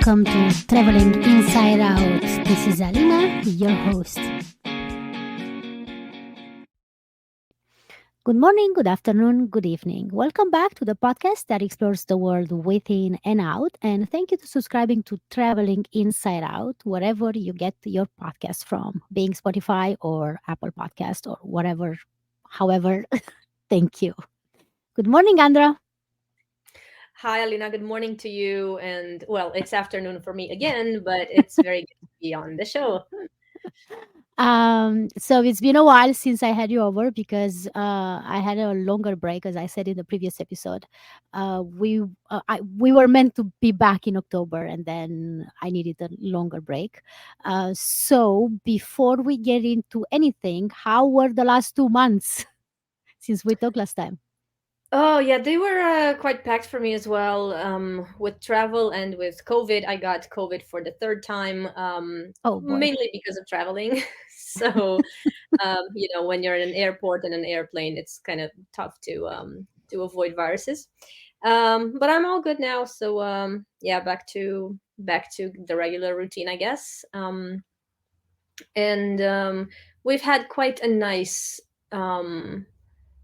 welcome to Traveling Inside Out. This is Alina, your host. Good morning, good afternoon, good evening. Welcome back to the podcast that explores the world within and out. And thank you to subscribing to Traveling Inside Out, wherever you get your podcast from, being Spotify or Apple Podcast or whatever. However, thank you. Good morning, Andra. Hi, Alina. Good morning to you. And well, it's afternoon for me again, but it's very good to be on the show. So it's been a while since I had you over because I had a longer break, as I said in the previous episode. We were meant to be back in October, and then I needed a longer break. So before we get into anything, how were the last 2 months since we talked last time? Oh, yeah, they were quite packed for me as well. With travel and with COVID, I got COVID for the third time, Oh boy. mainly because of traveling. So, when you're in an airport and an airplane, it's kind of tough to avoid viruses. But I'm all good now. So, yeah, back to the regular routine, I guess. And we've had quite um,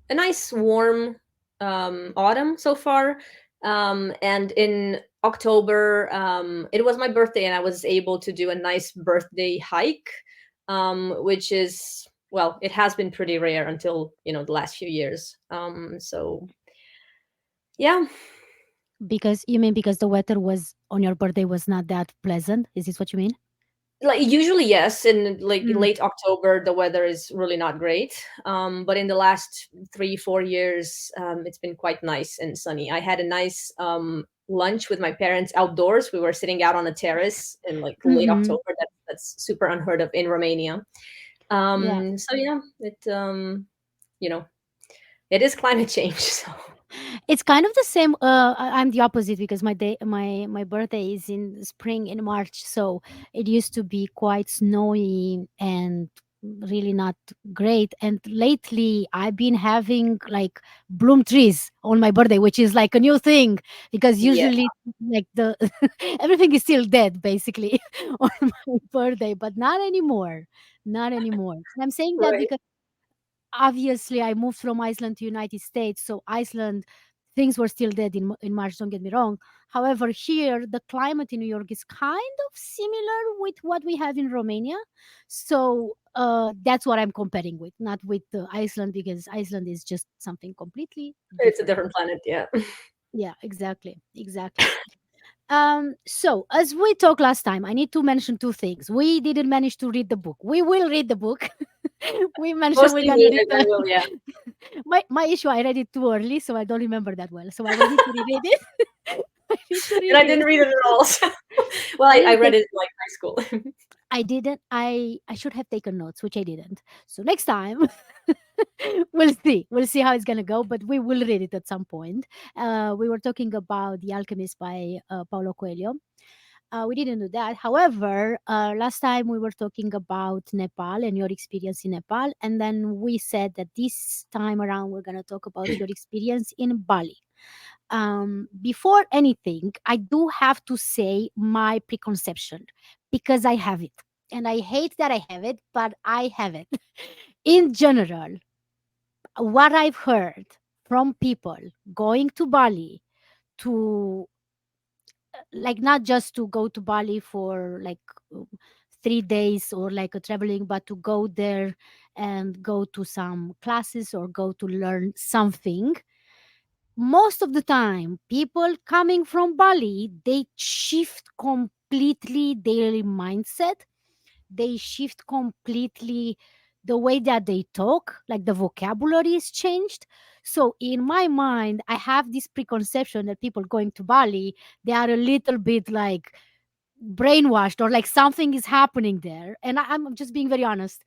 a nice warm autumn so far. And in October, it was my birthday, and I was able to do a nice birthday hike, which is, well, it has been pretty rare until the last few years. So yeah. Because you mean because the weather was on your birthday was not that pleasant? Is this what you mean? Like usually yes, in like Mm. late October the weather is really not great, but in the last 3 4 years, it's been quite nice and sunny. I had a nice lunch with my parents outdoors. We were sitting out on a terrace in like late Mm-hmm. October. That's super unheard of in Romania. Yeah. So yeah, you know it is climate change. So It's kind of the same. I'm the opposite because my birthday is in spring in March, so it used to be quite snowy and really not great. And lately, I've been having like bloom trees on my birthday, which is like a new thing because yeah. usually like the everything is still dead basically on my birthday, but not anymore. Not anymore. And I'm saying that Right. because obviously I moved from Iceland to United States, so Iceland things were still dead in March. Don't get me wrong. However, here the climate in New York is kind of similar with what we have in Romania, so that's what I'm comparing with, not with Iceland because Iceland is just something completely It's a different. different planet. Yeah. Yeah, exactly, exactly. So as we talked last time, I need to mention two things. We didn't manage to read the book. We will read the book. We mentioned we're Mostly gonna me read and then the will, yeah. my issue. I read it too early, so I don't remember that well. So I will need to reread it. I need to And I read it. didn't read it at all. So. Well, I I didn't read take. it in like high school. I didn't. I should have taken notes, which I didn't. So next time, we'll see. We'll see how it's gonna go, but we will read it at some point. We were talking about The Alchemist by Paulo Coelho. We didn't do that. However, last time we were talking about Nepal and your experience in Nepal, and then we said that this time around we're gonna talk about your experience in Bali. Before anything, I do have to say my preconception because I have it. And I hate that I have it, but I have it. In general, what I've heard from people going to Bali to like not just to go to Bali for like uh, 3 days or like a traveling, but to go there and go to some classes or go to learn something. Most of the time, people coming from Bali, they shift completely their mindset. They shift completely the way that they talk, like the vocabulary is changed. So in my mind, I have this preconception that people going to Bali, they are a little bit like brainwashed or like something is happening there. And I'm just being very honest.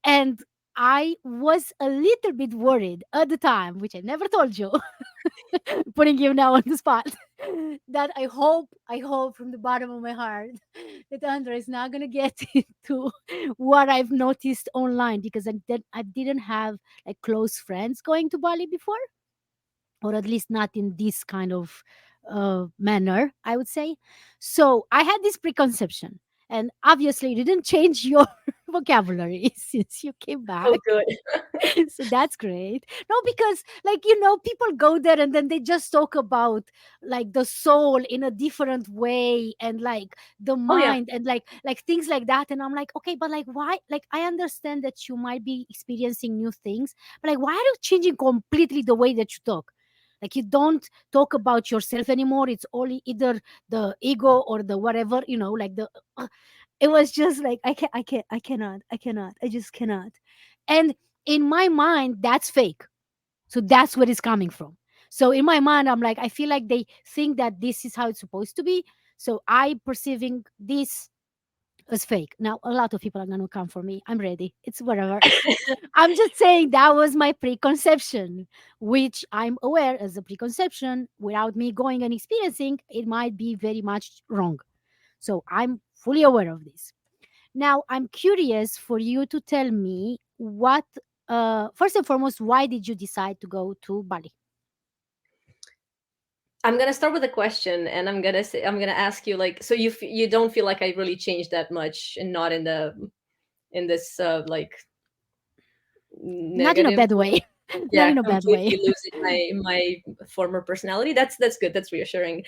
And I was a little bit worried at the time, which I never told you, putting you now on the spot, that I hope from the bottom of my heart that Andra is not gonna get into what I've noticed online because I didn't have like close friends going to Bali before. or at least not in this kind of manner, I would say. So I had this preconception, and obviously it didn't change your vocabulary since you came Oh, back. good. So that's great. No, because like people go there and then they just talk about like the soul in a different way, and like the Oh yeah. mind, and like things like that. And I'm like, okay, but like why? Like I understand that you might be experiencing new things, but like why are you changing completely the way that you talk? Like you don't talk about yourself anymore. It's only either the ego or the whatever, like the it was just like I just cannot. And in my mind that's fake, so that's where it's coming from. So in my mind I'm like, I feel like they think that this is how it's supposed to be, so I perceiving this as fake. Now a lot of people are going to come for me. I'm ready, it's whatever. I'm just saying that was my preconception, which I'm aware as a preconception. Without me going and experiencing, it might be very much wrong. So I'm fully aware of this. Now, I'm curious for you to tell me what, first and foremost, why did you decide to go to Bali? I'm gonna start with a question, and I'm gonna ask you, like, so you don't feel like I really changed that much, and not in the in this like Not in a negative bad way? way. Not Yeah, in a bad way. completely losing my former personality. That's good. That's reassuring.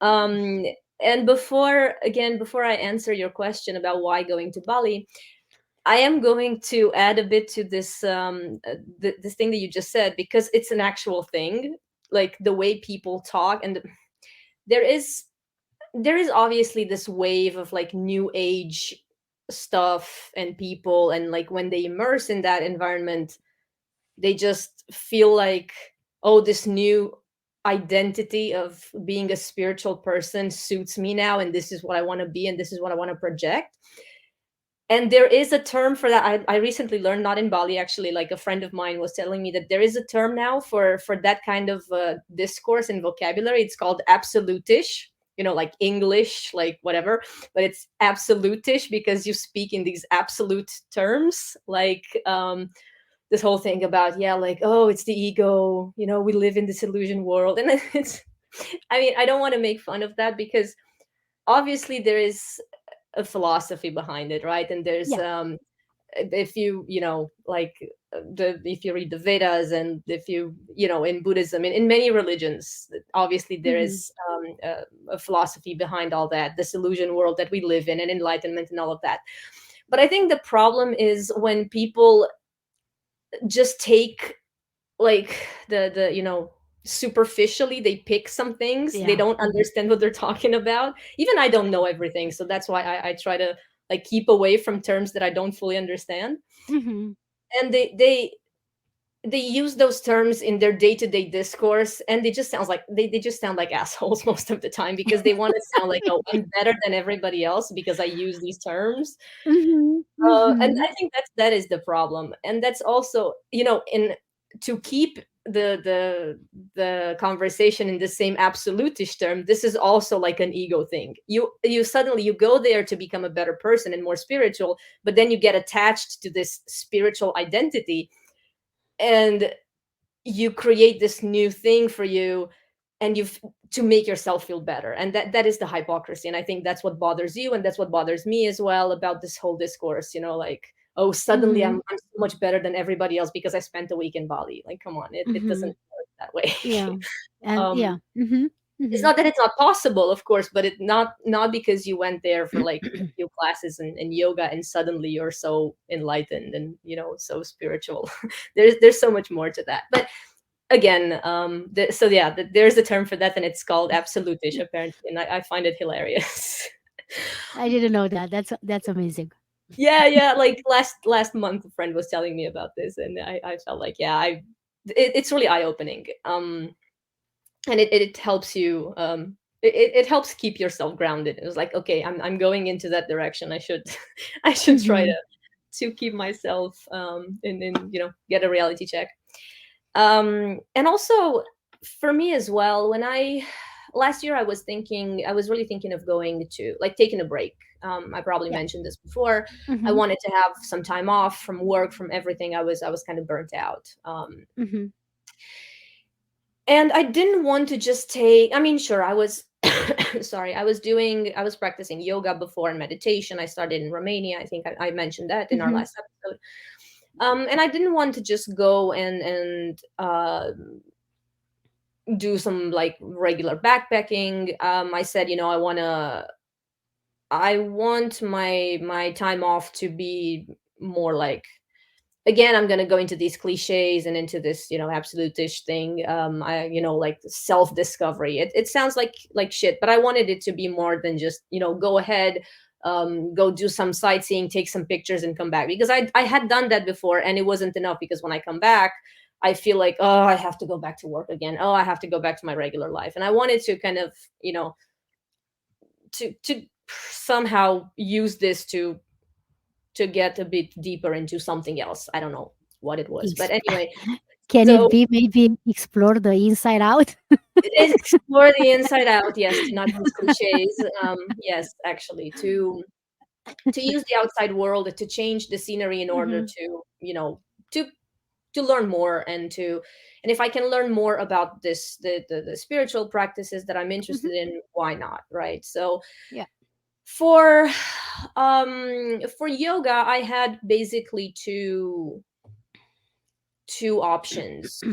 Um, and before I answer your question about why going to Bali, I am going to add a bit to this this thing that you just said, because it's an actual thing, like the way people talk. And there is there is obviously this wave of like new age stuff and people, and like when they immerse in that environment, they just feel like, oh, this new identity of being a spiritual person suits me now, and this is what I want to be, and this is what I want to project. And there is a term for that. I recently learned, not in Bali actually, like a friend of mine was telling me that there is a term now for that kind of discourse and vocabulary. It's called absolutish, like English, like whatever, but it's absolutish because you speak in these absolute terms, like this whole thing about, yeah, like, oh, it's the ego, we live in this illusion world. And it's, I mean, I don't want to make fun of that, because obviously there is a philosophy behind it, right? And there's Yeah. if like if you read the Vedas, and if in Buddhism, in many religions, obviously there Hmm. is a philosophy behind all that, this illusion world that we live in, and enlightenment and all of that. But I think the problem is when people just take, like, the superficially, they pick some things, they Yeah. don't understand what they're talking about. Even I don't know everything, so that's why I try to like keep away from terms that I don't fully understand. Hmm. And they use those terms in their day-to-day discourse, and they just sound like assholes most of the time, because they want to sound like, oh, I'm better than everybody else because I use these terms. Hmm. And Hmm. I think that is the problem. And that's also, in to keep the conversation in the same absolutist term, this is also like an ego thing. You suddenly you go there to become a better person and more spiritual, but then you get attached to this spiritual identity, and you create this new thing for you, and to make yourself feel better. And that is the hypocrisy. And I think that's what bothers you, and that's what bothers me as well, about this whole discourse, like, oh, suddenly Hmm. I'm so much better than everybody else because I spent a week in Bali. Like, come on, it doesn't Hmm. work that way. Yeah. And um yeah. Hmm. it's Hmm. not that it's not possible, of course, but it not because you went there for like a few classes and yoga, and suddenly you're so enlightened and so spiritual. There's so much more to that. But again, so yeah, there's a term for that, and it's called absolutish, apparently, and I find it hilarious. I didn't know that. That's amazing. Yeah, like last month a friend was telling me about this, and I felt like, yeah, it's really eye-opening. And it helps you, it helps keep yourself grounded. It was like, okay, I'm going into that direction. I should I should try Hmm. to keep myself in get a reality check. And also for me as well, when I last year I was really thinking of going to, like, taking a break. I probably Yeah. mentioned this before. I Hmm. wanted to have some time off from work, from everything. I was kind of burnt out. Hmm. And I didn't want to just take, I mean, sure, I was sorry, I was practicing yoga before and meditation. I started in Romania. I think I mentioned that in our Mhm. last episode. And I didn't want to just go and do some like regular backpacking. I said, I want my time off to be more like, again, I'm going to go into these cliches and into this, absolutish thing. Like self discovery. It sounds like shit, but I wanted it to be more than just, go ahead, go do some sightseeing, take some pictures and come back, because I had done that before and it wasn't enough, because when I come back, I feel like, oh, I have to go back to work again. Oh, I have to go back to my regular life. And I wanted to kind of, to somehow use this to get a bit deeper into something else. I don't know what it was, but Ex anyway, Can it so be maybe explore the inside out? it is explore the inside out. Yes, to not use cliches. Yes, actually, to use the outside world, to change the scenery in order Mhm, to, to to learn more, and if I can learn more about the spiritual practices that I'm mhm, interested in, why not, right? So yeah, for for yoga, I had basically two options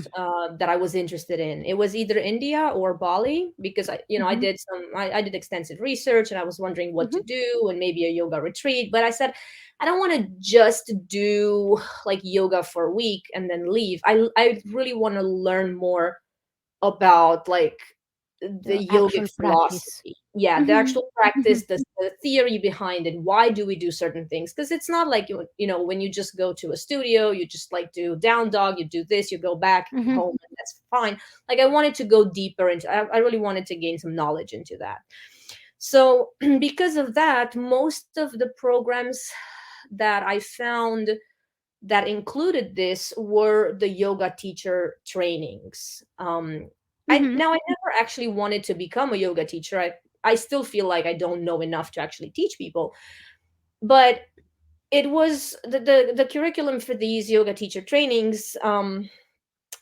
that I was interested in. It was either India or Bali, because I mhm, did I did extensive research and I was wondering what mhm, to do, and maybe a yoga retreat. But I said, I don't want to just do like yoga for a week and then leave. I really want to learn more about like the the yogic actual practice. philosophy. Yeah, the Mhm, actual practice, mhm, the theory behind it. Why do we do certain things? Because it's not like when you just go to a studio, you just like do down dog, you do this, you go back mhm, home, and that's fine. Like I wanted to go deeper into. I really wanted to gain some knowledge into that. So because of that, most of the programs that I found that included this were the yoga teacher trainings. mhm, I never actually wanted to become a yoga teacher. I still feel like I don't know enough to actually teach people, but it was the curriculum for these yoga teacher trainings.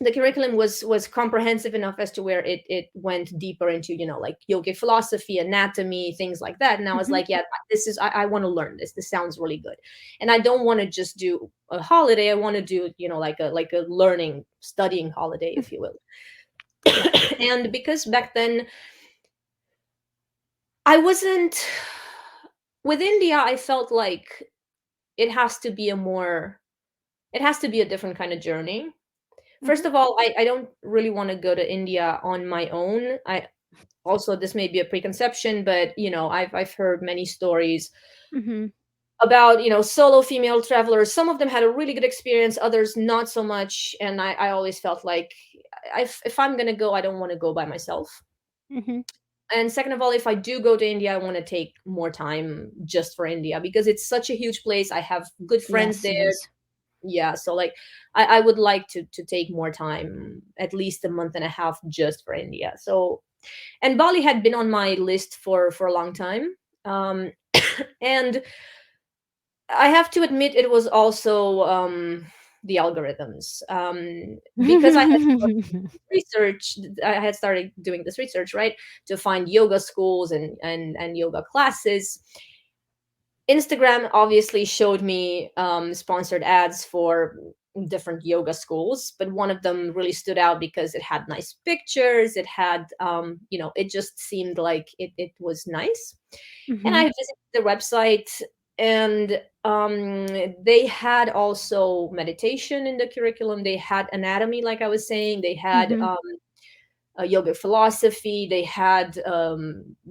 The curriculum was comprehensive enough as to where it went deeper into, like yogic philosophy, anatomy, things like that. And I was mhm, like, yeah, this is, I want to learn this sounds really good. And I don't want to just do a holiday. I want to do, like a learning, studying holiday, if you will. And because back then I wasn't, with India, I felt like it has to be a more, it has to be a different kind of journey. mhm, First of all, I don't really want to go to India on my own. I also, this may be a preconception, but I've heard many stories mhm. about solo female travelers. Some of them had a really good experience, others not so much. And I always felt like, if I'm gonna go, I don't want to go by myself. Mhm. And second of all, if I do go to India, I want to take more time just for India, because it's such a huge place. I have good friends Yes, there. yes. Yeah, so like I would like to take more time, at least a month and a half, just for India. So, and Bali had been on my list for a long time. And I have to admit, it was also the algorithms, because I had research. I had started doing this research, right, to find yoga schools and yoga classes. Instagram obviously showed me sponsored ads for different yoga schools, but one of them really stood out because it had nice pictures. It had, it just seemed like it was nice. And I Mhm, visited the website, and they had also meditation in the curriculum. They had anatomy, like I was saying. They had mhm, yoga philosophy. They had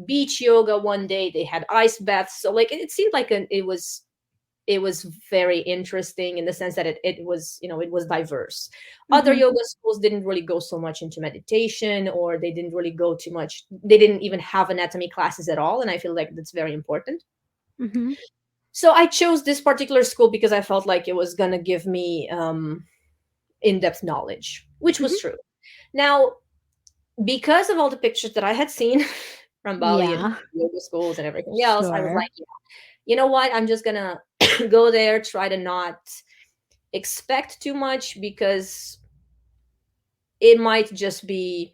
beach yoga one day. They had ice baths. So like it seemed like it was very interesting in the sense that it was, it was diverse. Other mhm, yoga schools didn't really go so much into meditation, or they didn't really go too much. They didn't even have anatomy classes at all, and I feel like that's very important. mhm, So I chose this particular school because I felt like it was going to give me in-depth knowledge, which mhm. was true. Now, because of all the pictures that I had seen from Bali and Yeah, yoga schools and everything else, I was sure. like, yeah, you know what? I'm just gonna go there, try to not expect too much, because it might just be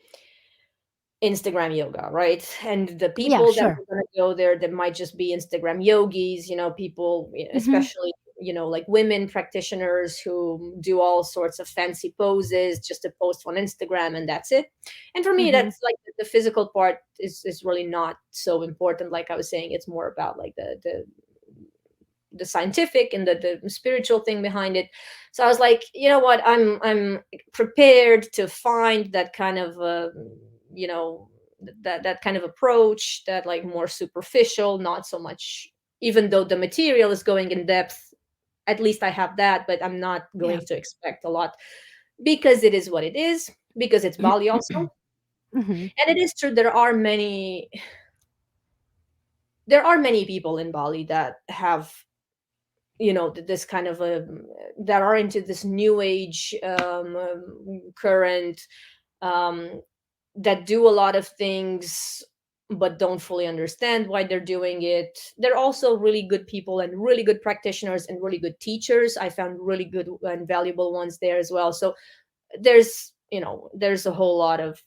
Instagram yoga, right? And the Yeah, people that sure. were going to go there, that might just be Instagram yogis, people, Mm-hmm. especially, like women practitioners who do all sorts of fancy poses just to post on Instagram, and that's it. And for me, Mm-hmm. that's like the physical part is really not so important. Like I was saying, it's more about like the scientific and the spiritual thing behind it. So I was like, you know what, I'm prepared to find that kind of you know that kind of approach, that like more superficial, not so much, even though the material is going in depth, at least I have that, but I'm not Yeah. going to expect a lot, because it is what it is, because it's Bali also. Mm-hmm. And it is true, there are many people in Bali that have, this kind of that are into this new age current, um, that do a lot of things but don't fully understand why they're doing it. They're also really good people and really good practitioners and really good teachers. I found really good and valuable ones there as well. So there's a whole lot of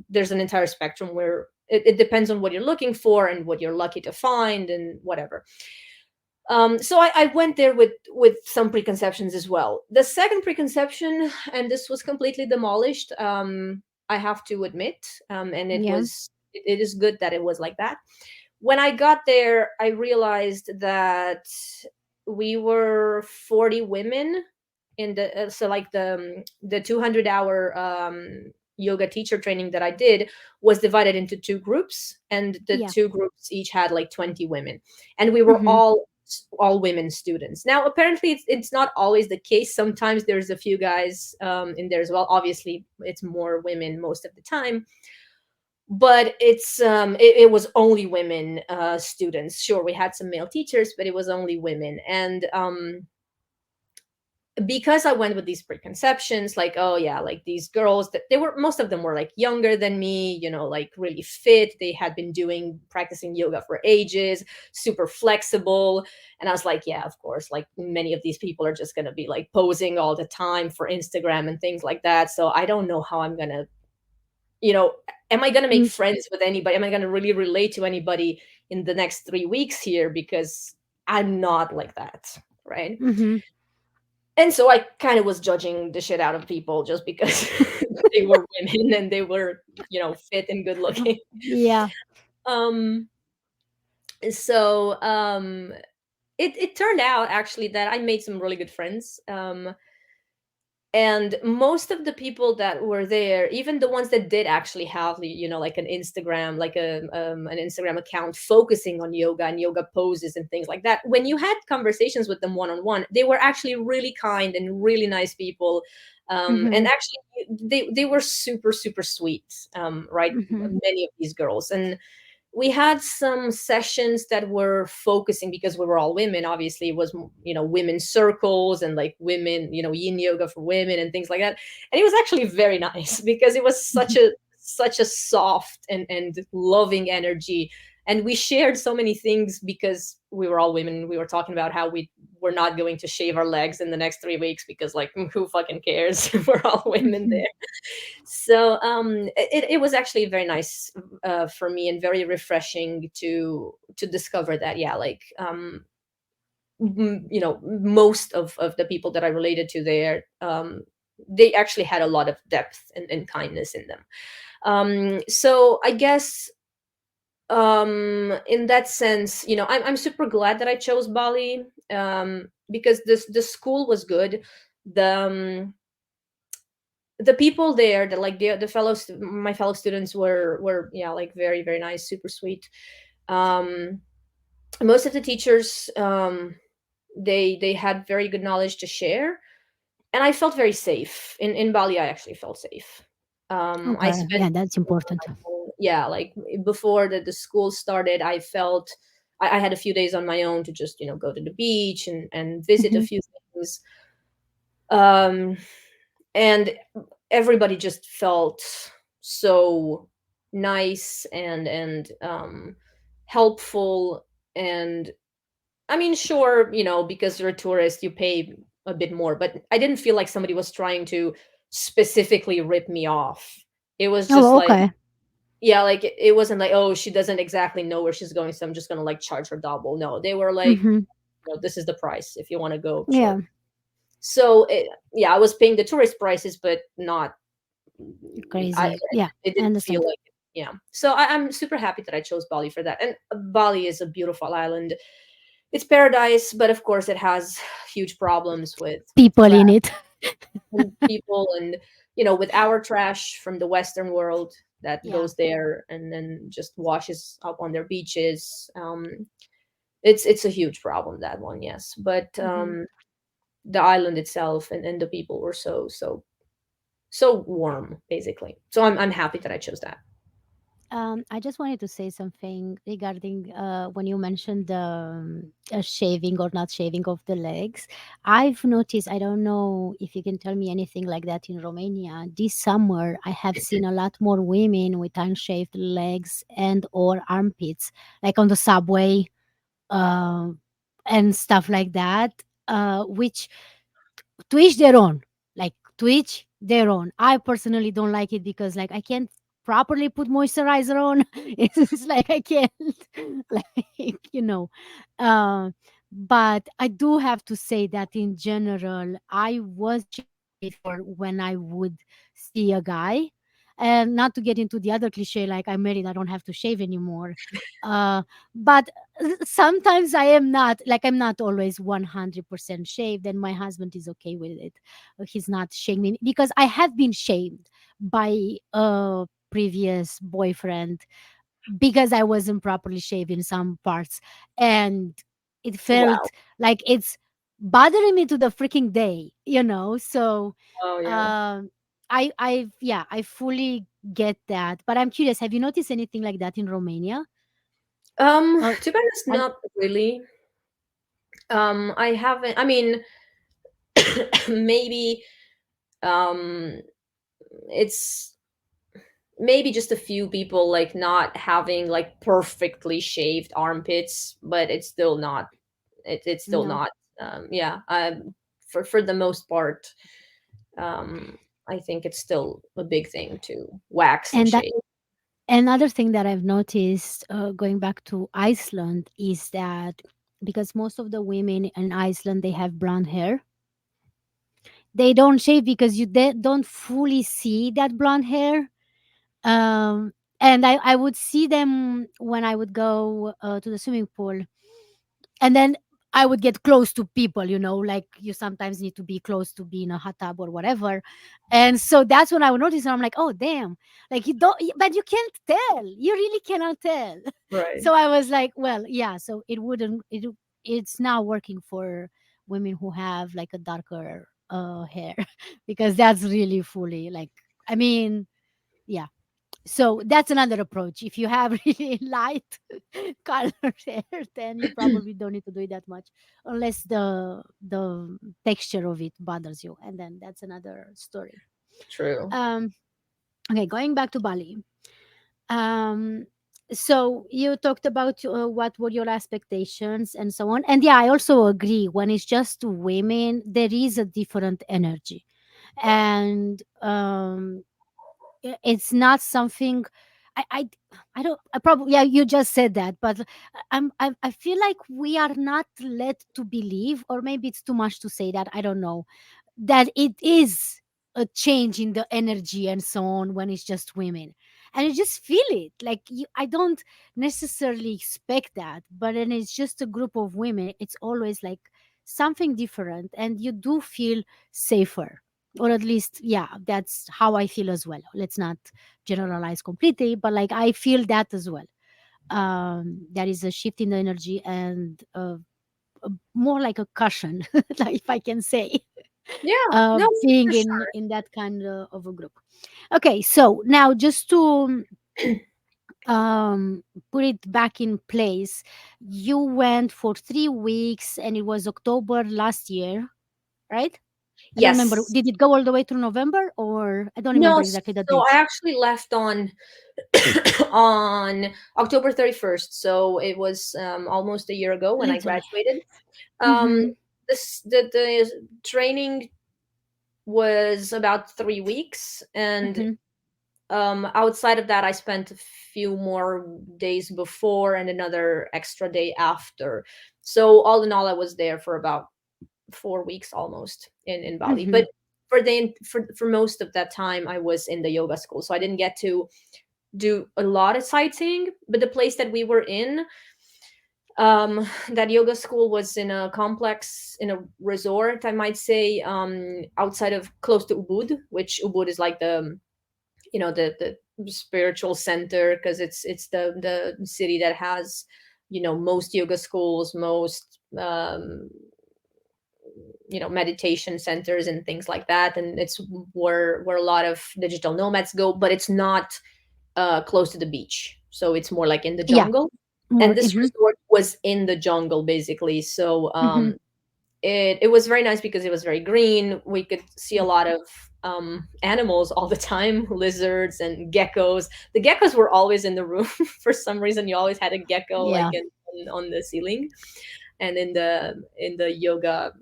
there's an entire spectrum where it depends on what you're looking for and what you're lucky to find and whatever. So I went there with some preconceptions as well. The second preconception, and this was completely demolished, I have to admit, and Yeah. it is good that it was like that. When I got there, I realized that we were 40 women in so like the 200-hour yoga teacher training that I did was divided into two groups, and the Yeah. two groups each had like 20 women, and we were Mm-hmm. all women students. Now apparently it's not always the case. Sometimes there's a few guys in there as well. Obviously it's more women most of the time, but it was only women students. Sure, we had some male teachers, but it was only women. And because I went with these preconceptions, like, oh yeah, like these girls, that they were, most of them were like younger than me, like really fit. They had been practicing yoga for ages, super flexible. And I was like, yeah, of course, like many of these people are just going to be like posing all the time for Instagram and things like that. So I don't know how I'm going to, you know, am I going to make friends with anybody? Am I going to really relate to anybody in the next 3 weeks here? Because I'm not like that. Right. Mm-hmm. And so I kind of was judging the shit out of people just because they were women and they were, fit and good looking. Yeah. Um, so it turned out actually that I made some really good friends. And most of the people that were there, even the ones that did actually have, like an Instagram, like an Instagram account focusing on yoga and yoga poses and things like that, when you had conversations with them one-on-one, they were actually really kind and really nice people. And Mm-hmm. actually they were super super sweet, right, Mm-hmm. many of these girls. And we had some sessions that were focusing, because we were all women, obviously it was, women's circles and like women, yin yoga for women and things like that. And it was actually very nice because it was such a soft and loving energy. And we shared so many things because we were all women. We were talking about how we were not going to shave our legs in the next 3 weeks because, like, who fucking cares? We're all women Mm-hmm. there. So it was actually very nice for me, and very refreshing to discover that, yeah, like, most of the people that I related to there, they actually had a lot of depth and kindness in them. So I guess, in that sense, I'm super glad that I chose Bali, because the school was good. The um, the people there, the like the my fellow students were, yeah, like very very nice, super sweet. um Most of the teachers, they had very good knowledge to share, and I felt very safe in Bali. I actually felt safe. I Okay. spent Yeah, that's important. yeah, like before the school started, I felt I had a few days on my own to just, go to the beach and visit a Mm-hmm. few things. um and everybody just felt so nice and helpful. And I mean, sure, because you're a tourist, you pay a bit more, but I didn't feel like somebody was trying to specifically rip me off. It was just Oh, like, okay. yeah, like it wasn't like, oh, she doesn't exactly know where she's going, so I'm just gonna like charge her double. No, they were like, Mm-hmm. this is the price. If you want to go, sure. Yeah, So yeah, I was paying the tourist prices, but not. I crazy. Yeah, it I didn't feel understand. like it. Yeah. So I'm super happy that I chose Bali for that. And Bali is a beautiful island. It's paradise, but of course it has huge problems with People trash in it. and people, and with our trash from the Western world that Yeah. goes there and then just washes up on their beaches. It's a huge problem, that one, yes. But Mm-hmm. the island itself and the people were so warm, basically. So I'm happy that I chose that. I just wanted to say something regarding when you mentioned the shaving or not shaving of the legs. I've noticed, I don't know if you can tell me anything like that in Romania. This summer, I have seen a lot more women with unshaved legs and or armpits, like on the subway uh, and stuff like that, which to each their own, like to each their own. I personally don't like it because like I can't properly put moisturizer on. It's like I can't like uh, but I do have to say that in general I was shaving before when I would see a guy, and not to get into the other cliche like I'm married, I don't have to shave anymore. But sometimes I am not, like I'm not always 100% shaved, and my husband is okay with it. He's not shaming me because I have been shamed by a previous boyfriend because I wasn't properly shaved in some parts, and it Wow. felt like it's bothering me to the freaking day. So Oh yeah. um I fully get that, but I'm curious, have you noticed anything like that in Romania? uh, To be honest, I, not really. I haven't. I mean, maybe um, it's maybe just a few people like not having like perfectly shaved armpits, but it's still not. It's still no. not. Yeah. For the most part, um, I think it's still a big thing to wax and And that shave. another thing that I've noticed, going back to Iceland, is that because most of the women in Iceland they have blonde hair, they don't shave because they don't fully see that blonde hair. And I would see them when I would go to the swimming pool, and then I would get close to people, like you sometimes need to be close to be in a hot tub or whatever. And so that's when I would notice, and I'm like, oh damn, like you don't, but you can't tell, you really cannot tell. Right. So I was like, well, yeah, so it's now working for women who have like a darker hair because that's really fully like, I mean, yeah. So that's another approach. If you have really light colored hair, then you probably don't need to do it that much, unless the texture of it bothers you, and then that's another story. True. Um, okay, going back to Bali. Um, so you talked about what were your expectations and so on, and yeah, I also agree. When it's just women, there is a different energy, and it's not something I, I I don't, I probably, yeah, you just said that, but I feel like we are not led to believe, or maybe it's too much to say that, I don't know, that it is a change in the energy and so on when it's just women. And you just feel it, like I don't necessarily expect that, but then it's just a group of women, it's always like something different, and you do feel safer, or at least, yeah, that's how I feel as well. Let's not generalize completely, but like I feel that as well. There is a shift in the energy, and more like a cushion, like if I can say, Yeah. No, being for sure. in that kind of a group. Okay, so now just to um put it back in place, you went for 3 weeks and it was October last year, right? I don't remember, Yes. did it go all the way through November, or I don't No, remember exactly the so I dates. actually left on on October 31st. So it was almost a year ago when I Literally. graduated. Um Mm-hmm. the training was about 3 weeks, and Mm-hmm. outside of that, I spent a few more days before and another extra day after. So all in all, I was there for about 4 weeks almost in Bali. Mm-hmm. But for most of that time, I was in the yoga school, so I didn't get to do a lot of sightseeing. But the place that we were in, that yoga school was in a complex, in a resort, I might say, outside of, close to Ubud, which Ubud is like the, the spiritual center, because it's the city that has, most yoga schools, most meditation centers and things like that, and it's where a lot of digital nomads go, but it's not close to the beach, so it's more like in the Yeah, jungle. more. And this Mm-hmm. resort was in the jungle basically, so Mm-hmm. it was very nice because it was very green. We could see a lot of animals all the time, lizards and geckos. The geckos were always in the room. For some reason, you always had a gecko like Yeah. on the ceiling, and in the yoga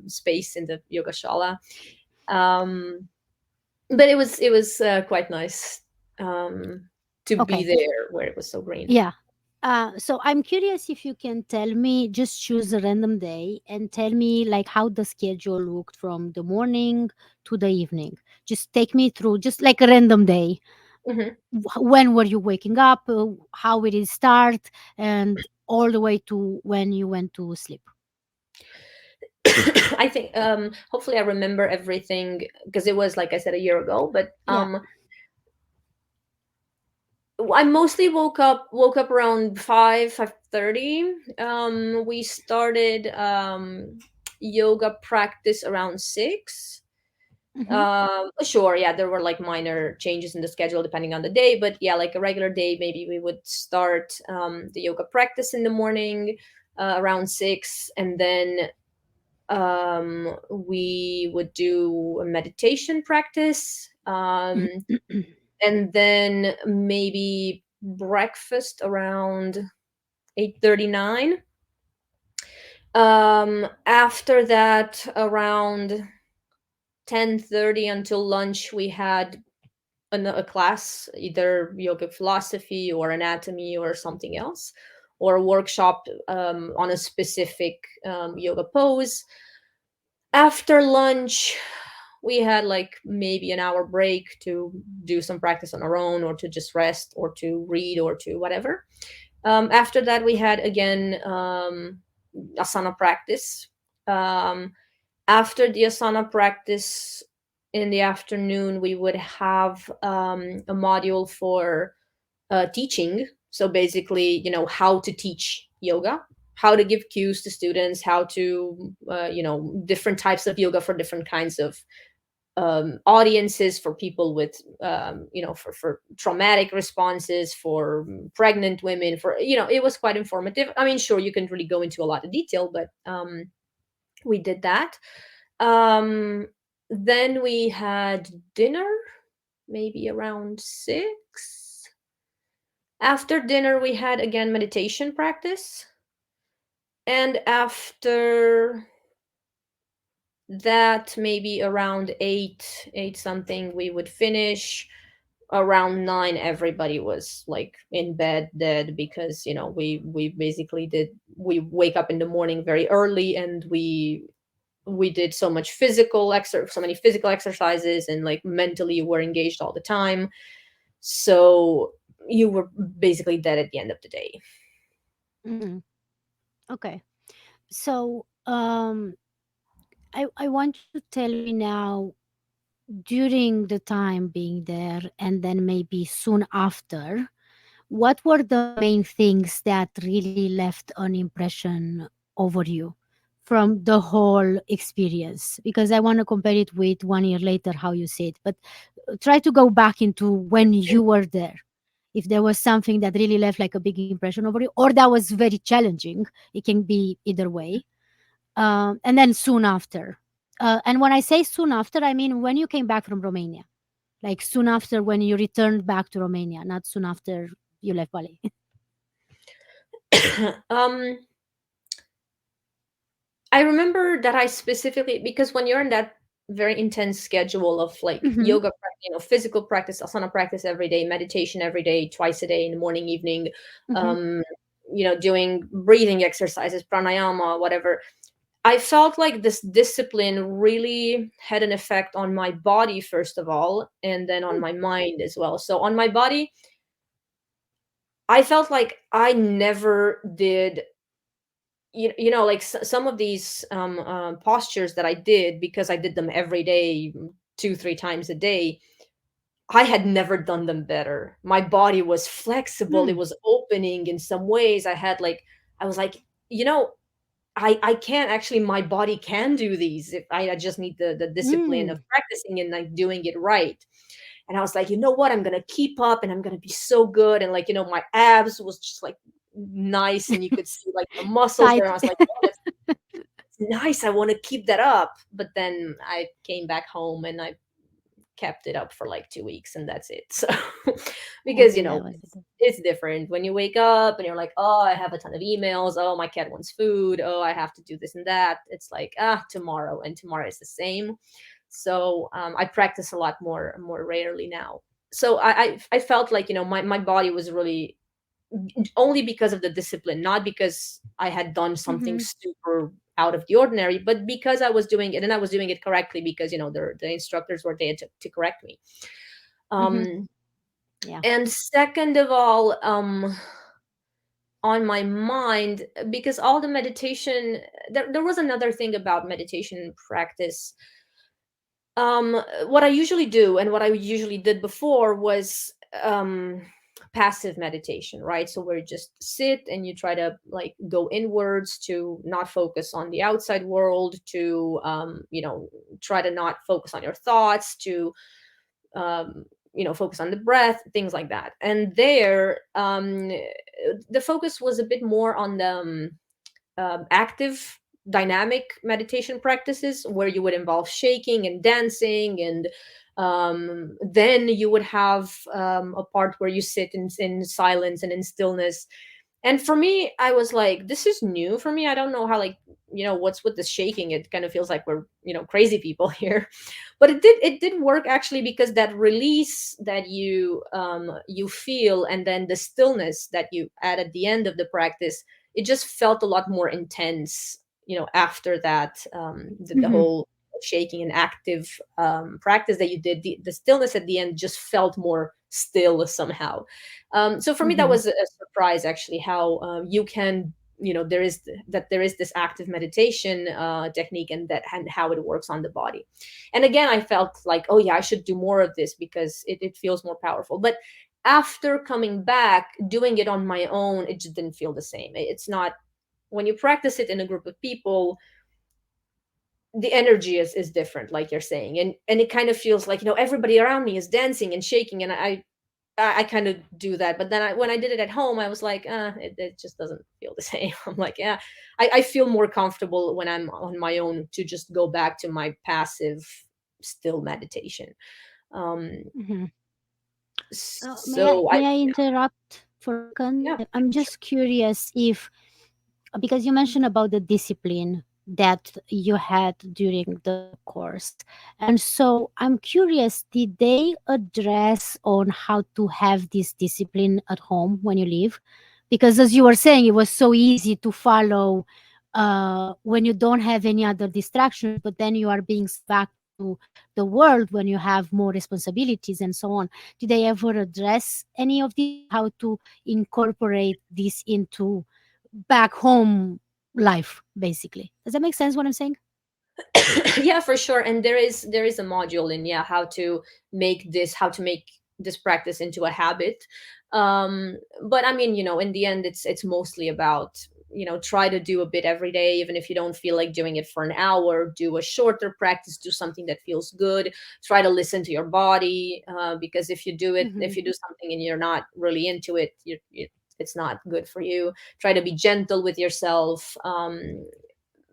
space, in the yoga shala. um, but it was quite nice um, to be Okay. there where it was so green. Yeah. So I'm curious if you can tell me, just choose a random day and tell me like how the schedule looked from the morning to the evening. Just take me through, just like a random day. Mhm. When were you waking up? How did it start? And all the way to when you went to sleep. I think hopefully I remember everything because it was, like I said, a year ago. But Yeah. I mostly woke up around 5:30. We started yoga practice around 6. Mm-hmm. Sure, yeah, there were like minor changes in the schedule depending on the day, but yeah, like a regular day, maybe we would start the yoga practice in the morning around 6, and then we would do a meditation practice, and then maybe breakfast around 8:39. After that, around 10:30 until lunch, we had a class, either yoga philosophy or anatomy or something else, or a workshop on a specific yoga pose. After lunch, we had like maybe an hour break to do some practice on our own, or to just rest, or to read, or to whatever. After that, we had again asana practice. Um, After the asana practice in the afternoon, we would have a module for teaching. So basically, how to teach yoga, how to give cues to students, how to, different types of yoga for different kinds of audiences, for people with, for traumatic responses, for pregnant women, for, it was quite informative. I mean, sure, you can really go into a lot of detail, but we did that. Um, then we had dinner, maybe around 6. After dinner, we had again meditation practice. And after that, maybe around 8 something, we would finish. Around 9, everybody was like in bed dead, because we basically did, we wake up in the morning very early, and we did so many physical exercises, and like mentally you were engaged all the time, so you were basically dead at the end of the day. Mm. Okay. So I want you to tell me now, during the time being there and then maybe soon after, what were the main things that really left an impression over you from the whole experience? Because I want to compare it with 1 year later, how you see it. But try to go back into when you were there. If there was something that really left like a big impression over you, or that was very challenging, it can be either way. And then soon after. And when I say soon after, I mean when you came back from Romania, like soon after when you returned back to Romania, not soon after you left Bali. um I remember that I specifically, because when you're in that very intense schedule of like Mhm. yoga, physical practice, asana practice every day, meditation every day, twice a day in the morning, evening, Mhm. um, doing breathing exercises, pranayama, whatever. I felt like this discipline really had an effect on my body, first of all, and then on Mm. my mind as well. So, on my body, I felt like I never did, like some of these postures that I did because I did them every day, two, three times a day. I had never done them better. My body was flexible, it Mm. was opening in some ways. I was like, you know, I can't actually, my body can do these if I just need the discipline of Mm. practicing and like doing it right. And I was like, you know what, I'm gonna keep up and I'm gonna be so good. And like, my abs was just like nice and you could see like the muscles there. Tight. And I was like, oh, that's nice. I want to keep that up. But then I came back home and I kept it up for like 2 weeks and that's it. So because And that was it's different when you wake up and you're like, oh, I have a ton of emails, oh, my cat wants food, oh, I have to do this and that. It's like, tomorrow, and tomorrow is the same. So I practice a lot more rarely now. So I felt like, my body was really, only because of the discipline, not because I had done something Mhm. super out of the ordinary, but because I was doing it and I was doing it correctly because the instructors were there to correct me. Mhm. Um, Yeah. and second of all, on my mind, because all the meditation, there was another thing about meditation practice. What I usually do and what I usually did before was passive meditation, right? So where you just sit and you try to like go inwards, to not focus on the outside world, to try to not focus on your thoughts, to focus on the breath, things like that. And there, the focus was a bit more on the active dynamic meditation practices where you would involve shaking and dancing, and then you would have a part where you sit in silence and in stillness. And for me, I was like, this is new for me. I don't know how, like, what's with the shaking. It kind of feels like we're, crazy people here. But it did work actually, because that release that you feel, and then the stillness that you add at the end of the practice, it just felt a lot more intense, after that, the Mhm. whole shaking and active practice that you did, the stillness at the end just felt more still somehow. So for me, that Mhm. was a surprise actually, how you can, there is this active meditation technique, and how it works on the body. And again, I felt like, oh yeah, I should do more of this because it feels more powerful. But after coming back, doing it on my own, it just didn't feel the same. It's not, when you practice it in a group of people, the energy is different, like you're saying, and it kind of feels like, everybody around me is dancing and shaking, and I kind of do that. But then when I did it at home, I was like, it just doesn't feel the same. I'm like, yeah, I feel more comfortable when I'm on my own to just go back to my passive, still meditation. Um, Mhm. May I so I, may I interrupt for a second? yeah, I'm sure. just curious if, because you mentioned about the discipline that you had during the course, and so I'm curious, did they address on how to have this discipline at home when you live? Because as you were saying, it was so easy to follow when you don't have any other distractions, but then you are being sent back to the world when you have more responsibilities and so on. Did they ever address any of this, how to incorporate this into back home life, basically? Does that make sense what I'm saying? Yeah, for sure. And there is a module in, yeah, how to make this practice into a habit. But I mean, in the end, it's mostly about, try to do a bit every day, even if you don't feel like doing it for an hour. Do a shorter practice, do something that feels good. Try to listen to your body, because if Hmm. you do something and you're not really into it, it's not good for you. Try to be gentle with yourself.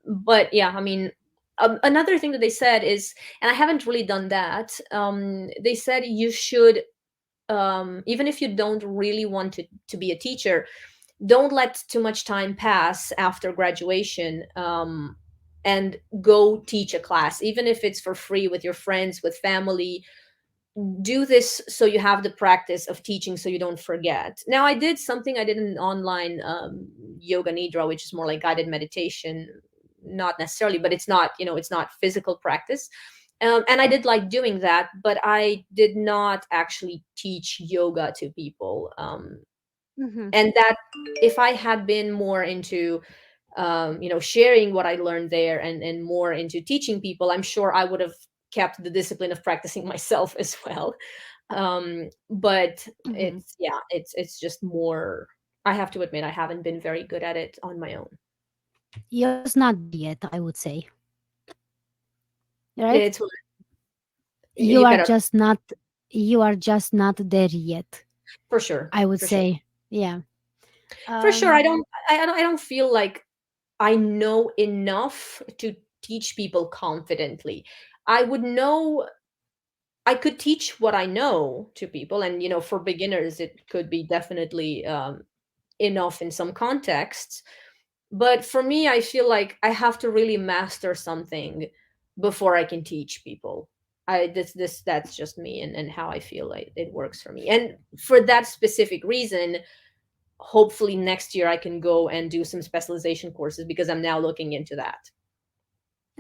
But yeah, I mean, another thing that they said is, and I haven't really done that, they said you should, even if you don't really want to be a teacher, don't let too much time pass after graduation, and go teach a class, even if it's for free with your friends, with family. Do this so you have the practice of teaching so you don't forget. Now, I did an online yoga nidra, which is more like guided meditation, not necessarily, but it's not, it's not physical practice. And I did like doing that, but I did not actually teach yoga to people. Hmm. And that, if I had been more into sharing what I learned there, and more into teaching people, I'm sure I would have kept the discipline of practicing myself as well. But Hmm. it's just more. I have to admit, I haven't been very good at it on my own. You're just not there yet, I would say. Right? It's You you are cannot, just not. You are just not there yet. for sure, I would for sure, say. Yeah. for sure. I Um. don't, I don't feel like I know enough to teach people confidently. I would know, I could teach what I know to people, and for beginners, it could be definitely enough in some contexts. But for me, I feel like I have to really master something before I can teach people. That's just me, and how I feel like it works for me. And for that specific reason, hopefully next year I can go and do some specialization courses, because I'm now looking into that.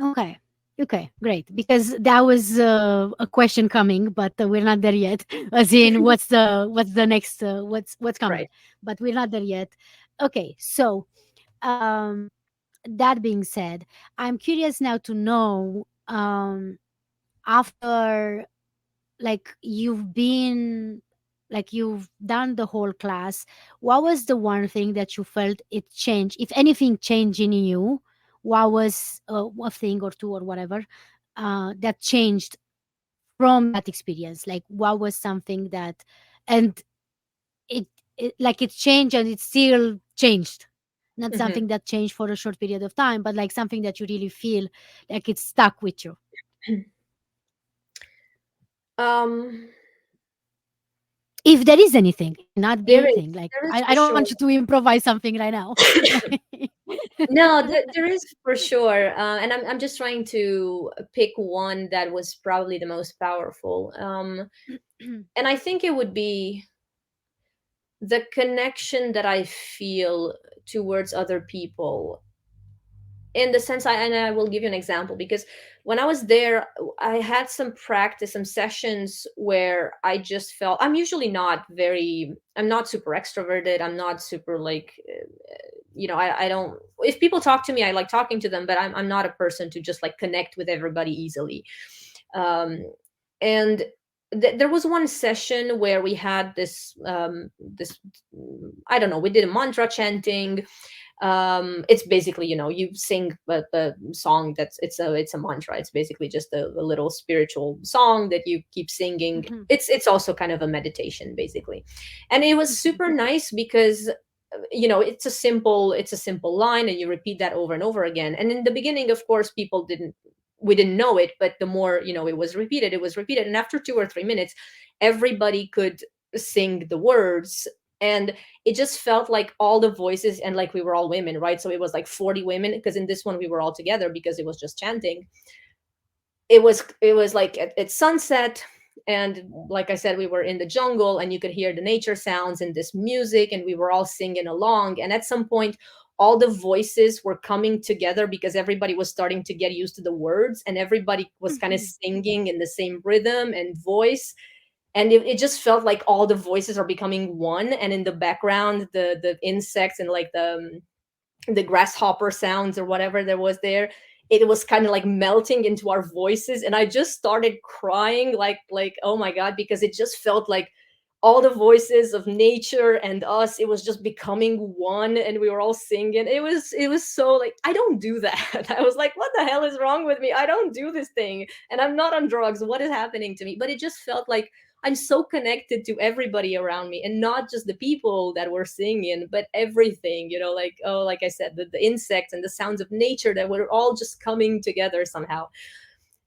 Okay. Okay, great. Because that was a question coming, but we're not there yet. As in, what's the next? What's coming? Right. But we're not there yet. Okay, so um, that being said, I'm curious now to know, after, like, you've done the whole class, what was the one thing that you felt it changed, if anything changed in you? What was a thing or two or whatever that changed from that experience? Like, what was something that, and it, like, it changed and it still changed, not Hmm. something that changed for a short period of time, but like something that you really feel like it's stuck with you, um if there is anything. It cannot be there is anything. Like, there is I for don't want sure. you to improvise something right now. Like, No, there is for sure, and I'm just trying to pick one that was probably the most powerful. And I think it would be the connection that I feel towards other people, in the sense, I will give you an example, because when I was there, I had some practice, some sessions where I just felt, I'm not super extroverted, I'm not super like, I don't, if people talk to me, I like talking to them, but I'm not a person to just like connect with everybody easily. um and there was one session where we had this, I don't know, we did a mantra chanting. It's basically, you sing the song, it's a mantra. It's basically just a little spiritual song that you keep singing. Mhm, It's also kind of a meditation, basically. And it was mhm, super nice because it's a simple line, and you repeat that over and over again. And in the beginning, of course, we didn't know it, but the more, it was repeated, and after 2 or 3 minutes, everybody could sing the words. And it just felt like all the voices, and like we were all women, right? So it was like 40 women, because in this one we were all together because it was just chanting. It was like at sunset, and like I said, we were in the jungle, and you could hear the nature sounds and this music, and we were all singing along. And at some point, all the voices were coming together, because everybody was starting to get used to the words, and everybody was kind of mhm, singing in the same rhythm and voice. And it just felt like all the voices are becoming one, and in the background, the insects, and like the grasshopper sounds or whatever there was there, it was kind of like melting into our voices. And I just started crying, like, oh my god, because it just felt like all the voices of nature and us, it was just becoming one, and we were all singing. It was so like, I don't do that. I was like, what the hell is wrong with me? I don't do this thing, and I'm not on drugs. What is happening to me? But it just felt like I'm so connected to everybody around me, and not just the people that were singing, but everything, like, oh, like I said, the insects and the sounds of nature that were all just coming together somehow.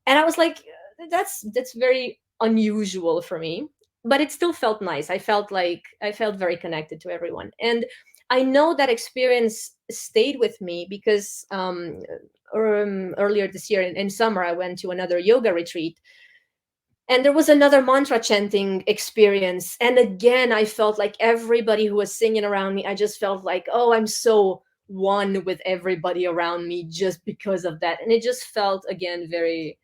And I was like, that's very unusual for me, but it still felt nice. I felt very connected to everyone. And I know that experience stayed with me because, earlier this year in summer, I went to another yoga retreat, and there was another mantra chanting experience, and again I felt like everybody who was singing around me, I just felt like, oh, I'm so one with everybody around me just because of that. And it just felt again very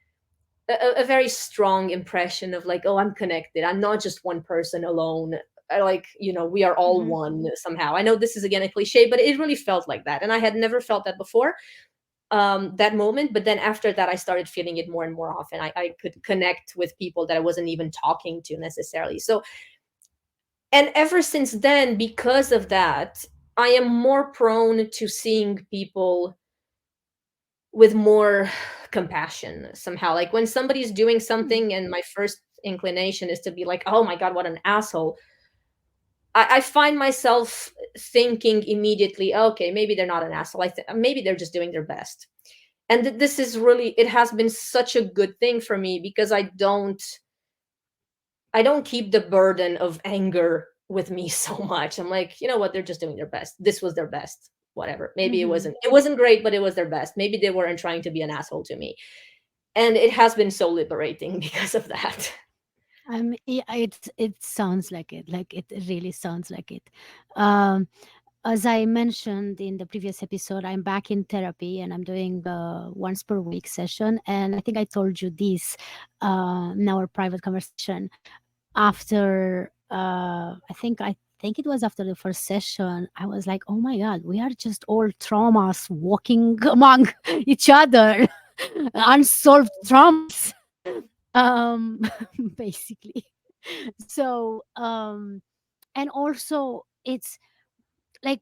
a very strong impression of like, oh, I'm connected, I'm not just one person alone. I like, we are all Hmm. one somehow. I know this is again a cliche, but it really felt like that, and I had never felt that before, that moment. But then after that, I started feeling it more and more often. I could connect with people that I wasn't even talking to necessarily. So, and ever since then, because of that, I am more prone to seeing people with more compassion somehow. Like when somebody's doing something and my first inclination is to be like, oh my God, what an asshole. I find myself thinking immediately, okay, maybe they're not an asshole. Maybe they're just doing their best. And this is really, it has been such a good thing for me, because I don't keep the burden of anger with me so much. I'm like, you know what, they're just doing their best. This was their best. Whatever. Maybe it Hmm. wasn't it wasn't great, but it was their best. Maybe they weren't trying to be an asshole to me. And it has been so liberating because of that. It sounds like it. Like it really sounds like it. Um, as I mentioned in the previous episode, I'm back in therapy and I'm doing a once per week session. And I think I told you this in our private conversation. After I think it was after the first session, I was like, oh my god, we are just all traumas walking among each other, unsolved traumas. um Basically. So and also it's like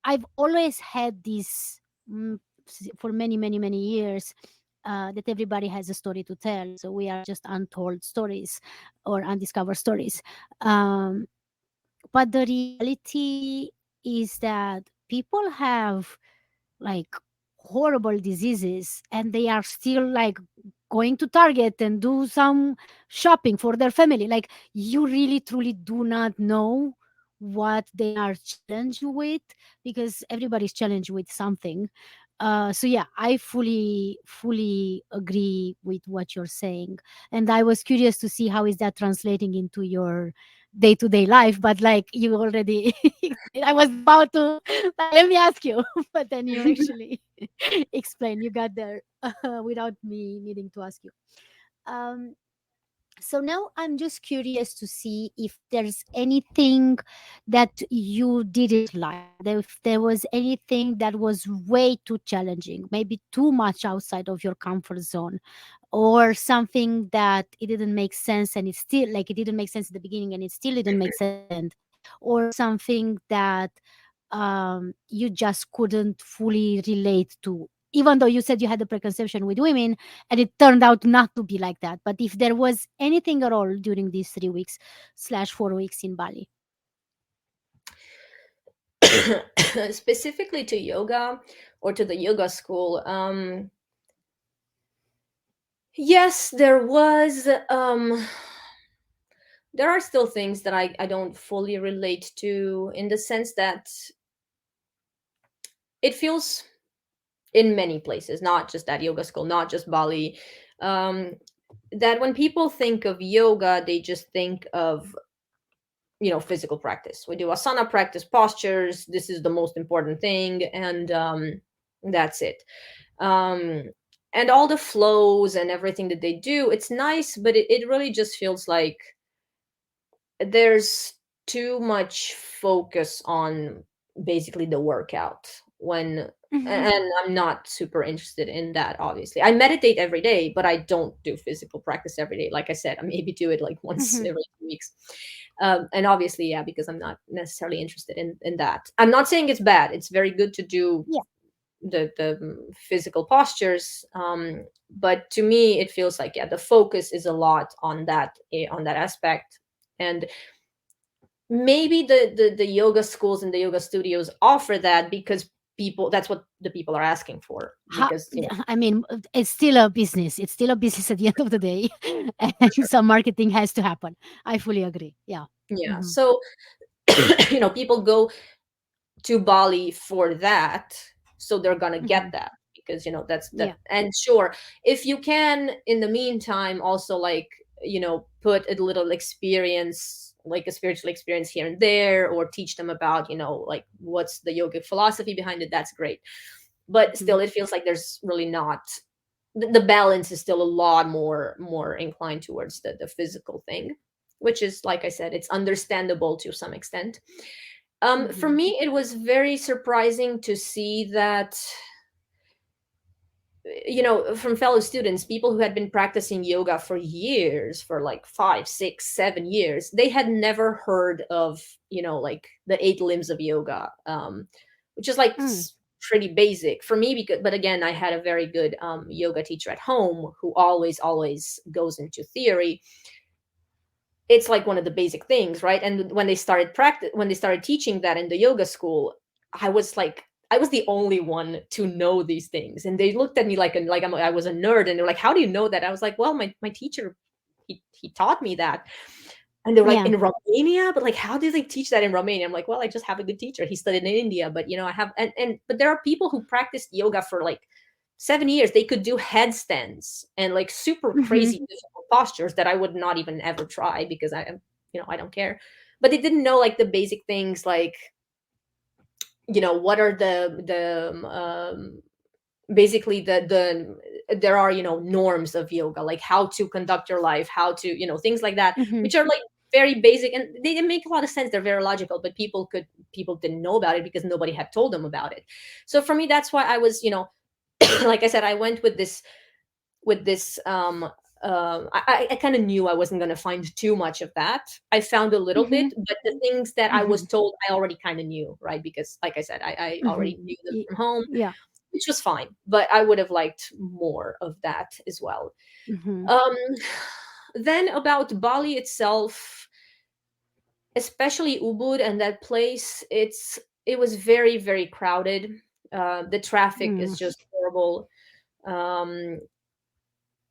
I've always had this, for many, many, many years, that everybody has a story to tell. So we are just untold stories or undiscovered stories. Um, but the reality is that people have like horrible diseases and they are still like going to Target and do some shopping for their family. Like you really truly do not know what they are challenged with, because everybody's challenged with something. So yeah, I fully agree with what you're saying, and I was curious to see how is that translating into your day-to-day life. But like you already I was about to like, let me ask you, but then you actually explain. You got there without me needing to ask you. Um, so now I'm just curious to see if there's anything that you didn't like, if there was anything that was way too challenging, maybe too much outside of your comfort zone, or something that it didn't make sense and it's still like it didn't make sense at the beginning and it still didn't make sense at the end, or something that you just couldn't fully relate to, even though you said you had the preconception with women and it turned out not to be like that. But if there was anything at all during these 3 weeks slash 4 weeks in Bali. Specifically to yoga or to the yoga school, yes, there are still things that I don't fully relate to, in the sense that it feels, in many places, not just at yoga school, not just Bali, um, that when people think of yoga, they just think of, physical practice. We do asana practice, postures. This is the most important thing, and that's it. Um, and all the flows and everything that they do, it's nice, but it really just feels like there's too much focus on basically the workout, when Mhm. and I'm not super interested in that. Obviously, I meditate every day, but I don't do physical practice every day. Like I said, I maybe do it like once Mhm. every 2 weeks. And obviously, yeah, because I'm not necessarily interested in that. I'm not saying it's bad. It's very good to do Yeah. the physical postures, but to me it feels like, yeah, the focus is a lot on that aspect. And maybe the yoga schools and the yoga studios offer that because people that's what the people are asking for, because I mean, it's still a business. It's still a business at the end of the day, and sure. some marketing has to happen. I fully agree. Yeah. Yeah, Hmm. so people go to Bali for that, so they're gonna get Hmm. that, because that's that. Yeah. And sure, if you can in the meantime also like put a little experience, like a spiritual experience here and there, or teach them about like what's the yogic philosophy behind it, that's great. But Hmm. still it feels like there's really not, the balance is still a lot more inclined towards the physical thing, which is, like I said, it's understandable to some extent. For Hmm. me, it was very surprising to see that, from fellow students, people who had been practicing yoga for years, for like 5, 6, 7 years, they had never heard of, like the 8 limbs of yoga, which is like Mm. pretty basic for me. Because, but again, I had a very good yoga teacher at home who always goes into theory. It's like one of the basic things, right? And when they started teaching that in the yoga school, I was the only one to know these things, and they looked at me I was a nerd, and they're like, "How do you know that?" I was like, "Well, my teacher, he taught me that." And they were like, Yeah. "In Romania? But like, how do they teach that in Romania?" I'm like, "Well, I just have a good teacher. He studied in India, but I have." But there are people who practiced yoga for like 7 years. They could do headstands and like super Hmm. crazy difficult postures that I would not even ever try, because I don't care. But they didn't know like the basic things, like what are basically the there are norms of yoga, like how to conduct your life, how to things like that, Hmm. which are like very basic, and they make a lot of sense. They're very logical, but people didn't know about it because nobody had told them about it. So for me, that's why I was like I said, I went with this I kind of knew I wasn't going to find too much of that. I found a little Hmm. bit, but the things that I was Hmm. told I already kind of knew, right? Because like I said, I Hmm. already knew them from home, Yeah. which was fine, but I would have liked more of that as well. Hmm. um then about Bali itself, especially Ubud and that place, it was very, very crowded. The traffic is Mm. just horrible. um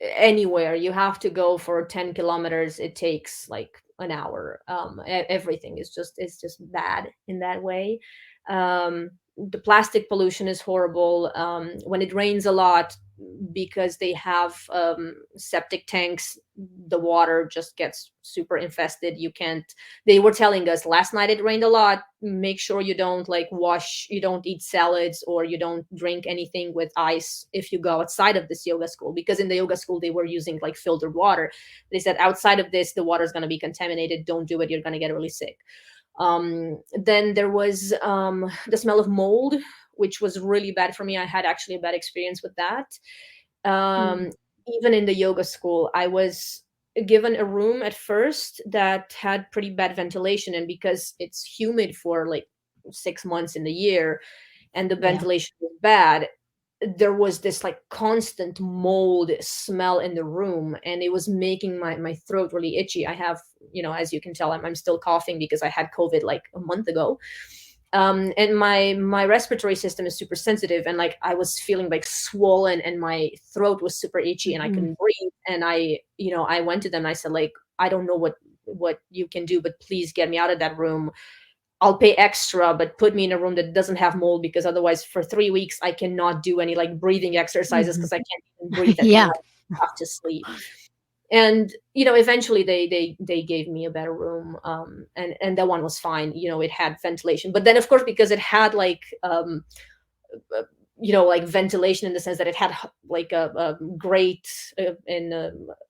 Anywhere you have to go for 10 kilometers, it takes like an hour. Everything is just bad in that way. The plastic pollution is horrible. When it rains a lot, because they have septic tanks, the water just gets super infested. You can't They were telling us last night it rained a lot. Make sure you don't like wash, you don't eat salads, or you don't drink anything with ice if you go outside of this yoga school, because in the yoga school they were using like filtered water. They said outside of this the water is going to be contaminated, don't do it, you're going to get really sick. Then there was the smell of mold, which was really bad for me. I had actually a bad experience with that. Mm. um, Even in the yoga school, I was given a room at first that had pretty bad ventilation, and because it's humid for like 6 months in the year and the Yeah. ventilation was bad, there was this like constant mold smell in the room, and it was making my throat really itchy. I have, as you can tell, I'm still coughing because I had COVID like a month ago. And my respiratory system is super sensitive, and like I was feeling like swollen, and my throat was super itchy, and I Hmm. couldn't breathe. And I went to them and I said, like, I don't know what you can do, but please get me out of that room. I'll pay extra, but put me in a room that doesn't have mold, because otherwise for 3 weeks I cannot do any like breathing exercises, Hmm. because I can't even breathe at Yeah. night. I have to sleep. And eventually they gave me a better room. And that one was fine. It had ventilation, but then of course, because it had like uh, like ventilation in the sense that it had like a grate and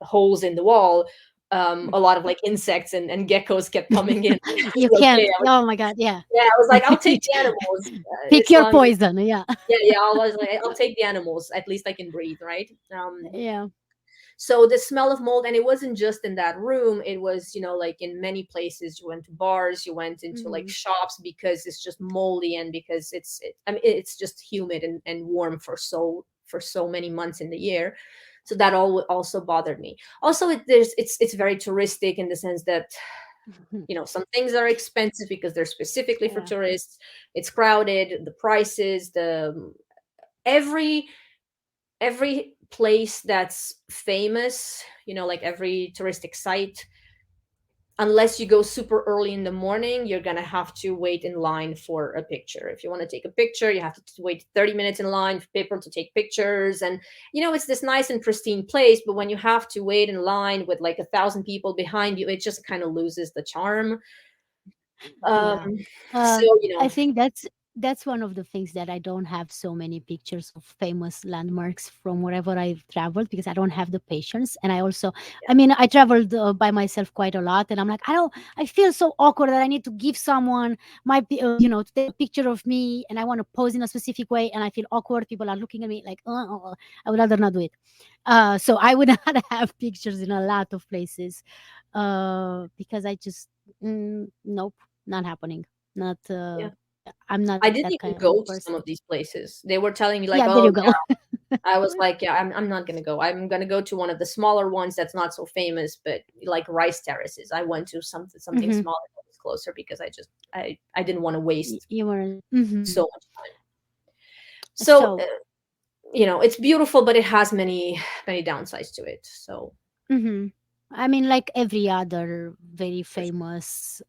holes in the wall. A lot of like insects and geckos kept coming in. It You was okay. can't. Oh my God. Yeah. Yeah, I was like, I'll take the animals, Pick as your long as, poison. Yeah. yeah, yeah. I was like, I'll take the animals. At least I can breathe, right? Yeah. So the smell of mold, and it wasn't just in that room. It was, like in many places. You went to bars, you went into like Mm. shops, because it's just moldy, and because I mean, it's just humid and warm for so many months in the year. So that all also bothered me. Also, it's very touristic in the sense that some things are expensive because they're specifically for Yeah. tourists. It's crowded, the prices, the every every place that's famous, like every touristic site, unless you go super early in the morning, you're gonna have to wait in line for a picture. If you want to take a picture, you have to wait 30 minutes in line for people to take pictures. And it's this nice and pristine place, but when you have to wait in line with like 1,000 people behind you, it just kind of loses the charm. um Yeah. so I think that's one of the things that I don't have so many pictures of famous landmarks from wherever I've traveled, because I don't have the patience. And I also, I mean, I traveled by myself quite a lot, and I'm like, I feel so awkward that I need to give someone to take a picture of me, and I want to pose in a specific way, and I feel awkward. People are looking at me like, I would rather not do it. So I would not have pictures in a lot of places, because I just, nope, not happening. Not, yeah, I'm not I didn't that even kind of go to some person. of these places. They were telling me like, Yeah, there oh you go. I was like, yeah, I'm not gonna go. I'm gonna go to one of the smaller ones that's not so famous, but like rice terraces. I went to something Hmm. smaller that was closer because I didn't want to waste You were. Hmm. so much time. So So, it's beautiful, but it has many downsides to it. So hmm, I mean, like every other very famous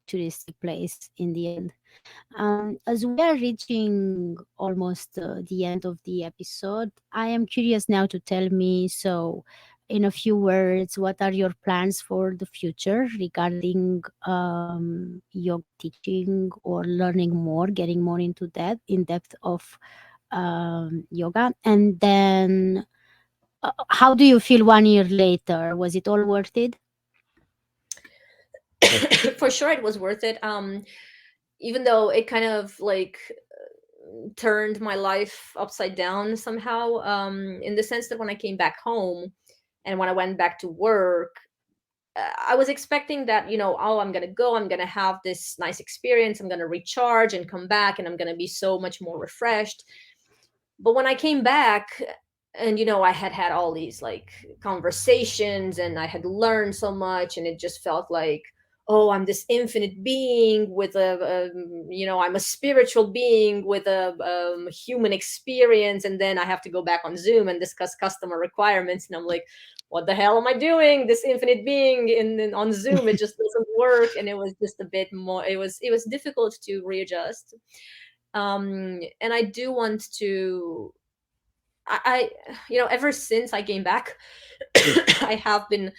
touristy place in the end. As we are reaching almost the end of the episode, I am curious now to tell me, so, in a few words, what are your plans for the future regarding yoga teaching or learning more, getting more into that in depth of yoga? And then, how do you feel 1 year later? Was it all worth it? for sure, it was worth it. Even though it kind of like turned my life upside down somehow. In the sense that when I came back home and when I went back to work, I was expecting that, oh, I'm going to go, I'm going to have this nice experience, I'm going to recharge and come back, and I'm going to be so much more refreshed. But when I came back, and I had had all these like conversations, and I had learned so much, and it just felt like, oh, I'm this infinite being with I'm a spiritual being with a human experience, and then I have to go back on Zoom and discuss customer requirements, and I'm like, what the hell am I doing? This infinite being on Zoom, it just doesn't work. And it was just a bit more. It was difficult to readjust. And I do want to. Ever since I came back, I have been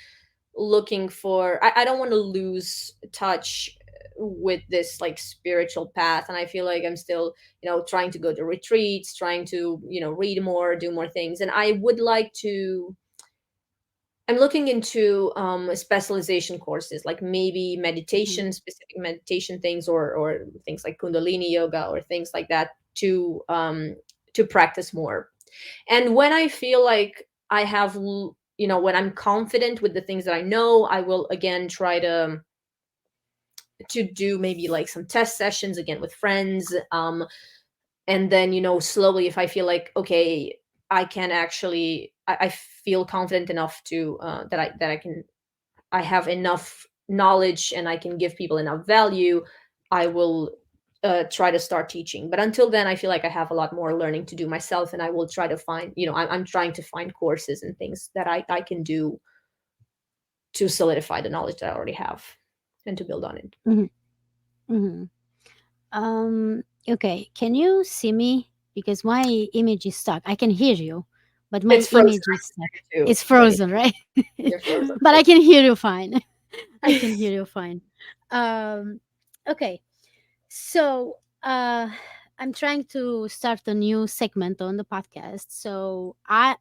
looking for. I don't want to lose touch with this like spiritual path, and I feel like I'm still trying to go to retreats, trying to read more, do more things, and I would like to. I'm looking into specialization courses, like maybe Hmm. meditation, specific meditation things, or things like Kundalini yoga or things like that to practice more. And when I feel like I have, when I'm confident with the things that I know, I will again try to do maybe like some test sessions again with friends. And then slowly, if I feel like, okay, I can actually, I feel confident enough to I have enough knowledge and I can give people enough value, I will try to start teaching. But until then, I feel like I have a lot more learning to do myself, and I will try to find, I'm trying to find courses and things that I can do to solidify the knowledge that I already have and to build on it. Hmm. Hmm. Okay, can you see me? Because my image is stuck. I can hear you, but my It's frozen. image is I can stuck. hear you too, It's but yeah, frozen, right? you're frozen. But I can hear you fine. I can hear you fine. Um, okay, so I'm trying to start a new segment on the podcast. So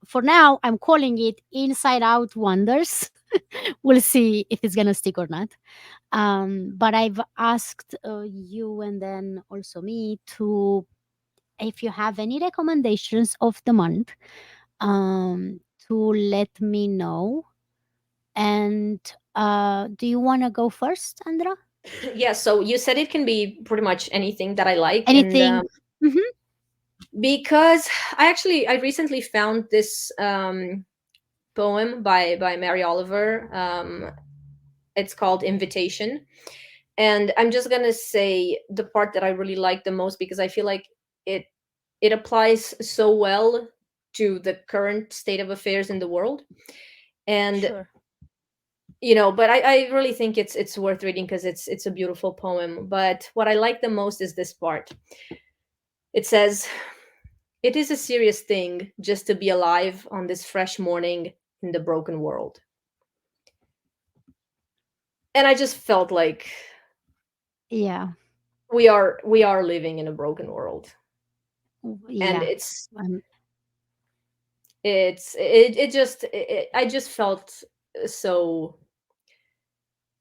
for now, I'm calling it Inside Out Wonders. We'll see if it's gonna stick or not. But I've asked you and then also me to, if you have any recommendations of the month, to let me know. And do you want to go first, Andra? Yeah, so you said it can be pretty much anything that I like, and Anything? Mm-hmm. because I recently found this poem by Mary Oliver. It's called Invitation. And I'm just gonna say the part that I really like the most, because I feel like it it applies so well to the current state of affairs in the world. And Sure. but I really think it's worth reading because it's a beautiful poem. But what I like the most is this part. It says, "It is a serious thing just to be alive on this fresh morning in the broken world." And I just felt like Yeah. we are living in a broken world. And Yeah. Um, I just felt so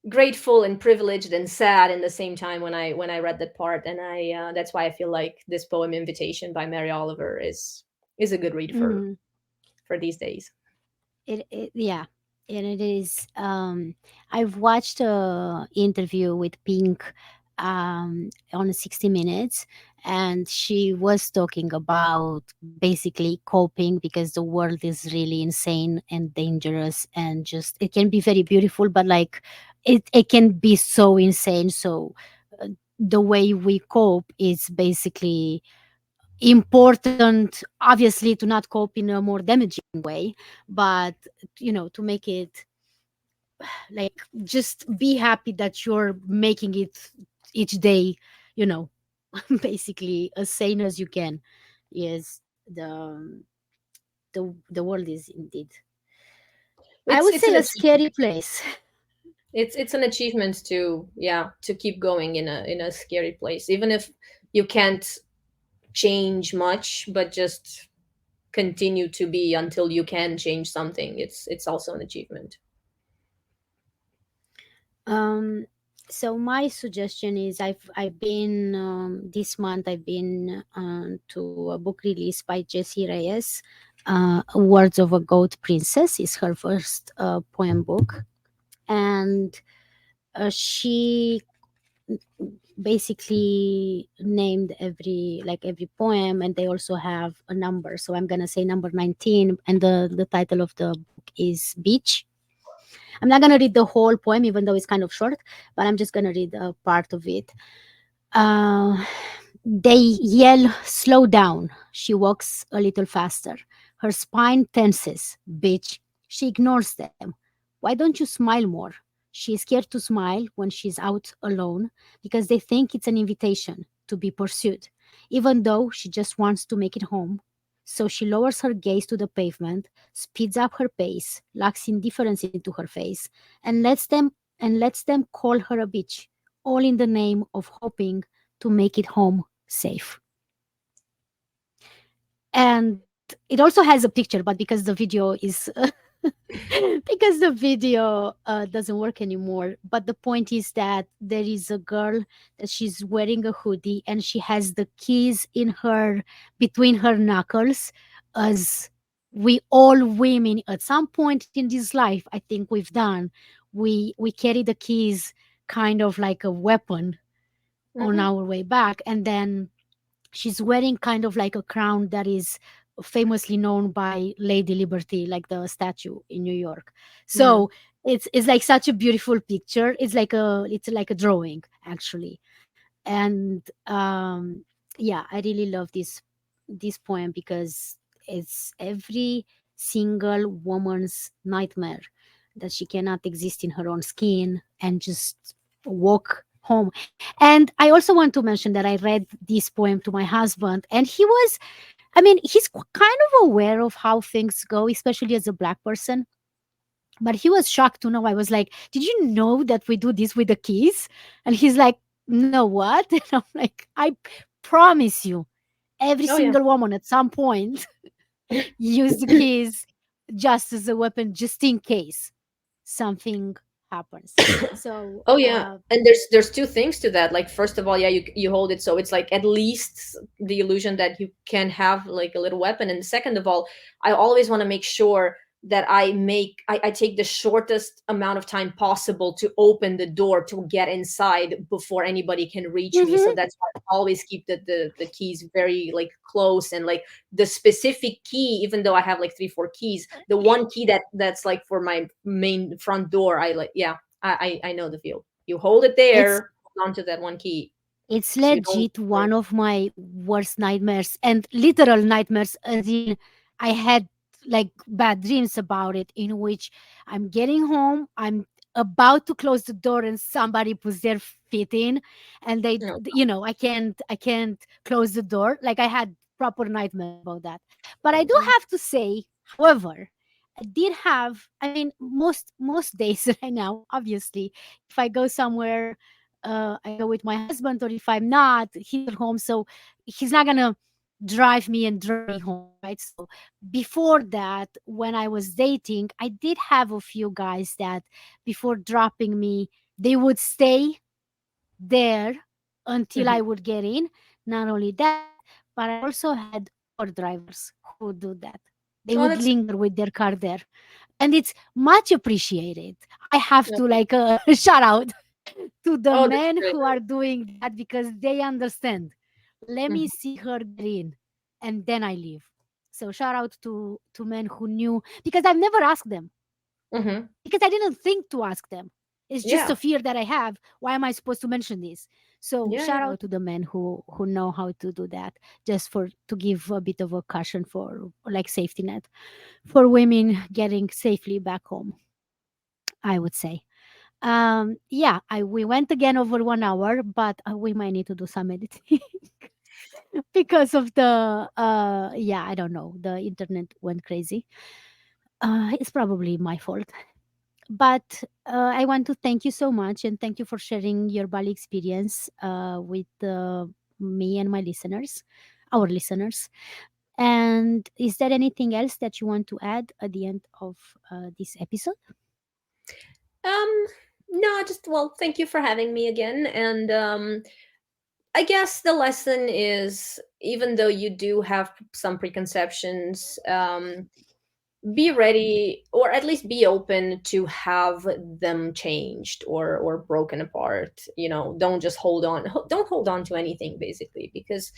grateful and privileged and sad in the same time when I read that part. And I that's why I feel like this poem Invitation by Mary Oliver is a good read mm, for these days. yeah, and it is. I've watched a interview with Pink on 60 Minutes, and she was talking about basically coping because the world is really insane and dangerous, and just it can be very beautiful, but like it can be so insane. So uh, the way we cope is basically important, obviously, to not cope in a more damaging way, but to make it like just be happy that you're making it each day, you know basically as sane as you can. Yes, the world is indeed, I It's would it's say, an a achievement. scary place. It's an achievement to, yeah, to keep going in a scary place, even if you can't change much, but just continue to be until you can change something. It's also an achievement. Um, so my suggestion is I've been this month I've been to a book release by Jessie Reyes. Words of a Goat Princess is her first poem book, and she basically named every poem, and they also have a number. So I'm gonna say number 19, and the title of the book is Beach. I'm not gonna read the whole poem, even though it's kind of short, but I'm just gonna read a part of it. Uh, they yell, "Slow down." She walks a little faster. Her spine tenses. Bitch. She ignores them. Why don't you smile more? She is scared to smile when she's out alone because they think it's an invitation to be pursued, even though she just wants to make it home. So she lowers her gaze to the pavement, speeds up her pace, looks indifference into her face, and lets them call her a bitch, all in the name of hoping to make it home safe. And it also has a picture, but because the video is because the video doesn't work anymore. But the point is that there is a girl that she's wearing a hoodie and she has the keys in her between her knuckles, as we all women at some point in this life, I think we've done. We carry the keys kind of like a weapon on Hmm. our way back, and then she's wearing kind of like a crown that is famously known by Lady Liberty, like the statue in New York. Yeah. So it's like such a beautiful picture. It's like a drawing, actually. And yeah, I really love this poem because it's every single woman's nightmare, that she cannot exist in her own skin and just walk home. And I also want to mention that I read this poem to my husband, and he's kind of aware of how things go, especially as a Black person. But he was shocked to know. I was like, "Did you know that we do this with the keys?" And he's like, "No, what?" And I'm like, "I promise you, every Oh yeah. single woman at some point use the keys just as a weapon, just in case something happens." So, Oh yeah, and there's two things to that. Like, first of all, yeah, you hold it, so it's like at least the illusion that you can have like a little weapon. And second of all, I always want to make sure that I take the shortest amount of time possible to open the door to get inside before anybody can reach me. So mhm, that's why I always keep the keys very like close, and like the specific key, even though I have like three, four keys, the one key that's like for my main front door, I like, yeah, I know the feel. You hold it it's there, hold on to that one key, it's so you don't. legit one of my worst nightmares, and literal nightmares, as in I had like bad dreams about it, in which I'm getting home, I'm about to close the door and somebody puts their feet in, and No. I can't close the door. Like, I had proper nightmares about that. But I do Mm-mm. have to say, however, I did have, I mean, most days right now, obviously, if I go somewhere, I go with my husband, or if I'm not, he's at home, so he's not gonna drive me and drag me home, right? So before that, when I was dating, I did have a few guys that before dropping me, they would stay there until Mhm. I would get in. Not only that, but I also had Uber drivers who would do that. They Oh, would that's linger with their car there, and it's much appreciated. I have no. to, like, shout out to the Oh, that's men great. who are doing that, because they understand. Let me Mhm. see her get in, and then I leave. So shout out to men who knew, because I've never asked them, Mhm. because I didn't think to ask them. It's just Yeah. a fear that I have. Why am I supposed to mention this? So Yeah, shout yeah. out to the men who know how to do that, just for to give a bit of a caution, for like safety net for women getting safely back home, I would say. Yeah, I we went again over 1 hour, but we might need to do some editing because of the yeah, I don't know, the internet went crazy. It's probably my fault. But I want to thank you so much, and thank you for sharing your Bali experience with me and my listeners, our listeners. And is there anything else that you want to add at the end of this episode? Um, no, just well, thank you for having me again. And I guess the lesson is, even though you do have some preconceptions, be ready, or at least be open to have them changed or broken apart. Don't just don't hold on to anything, basically, because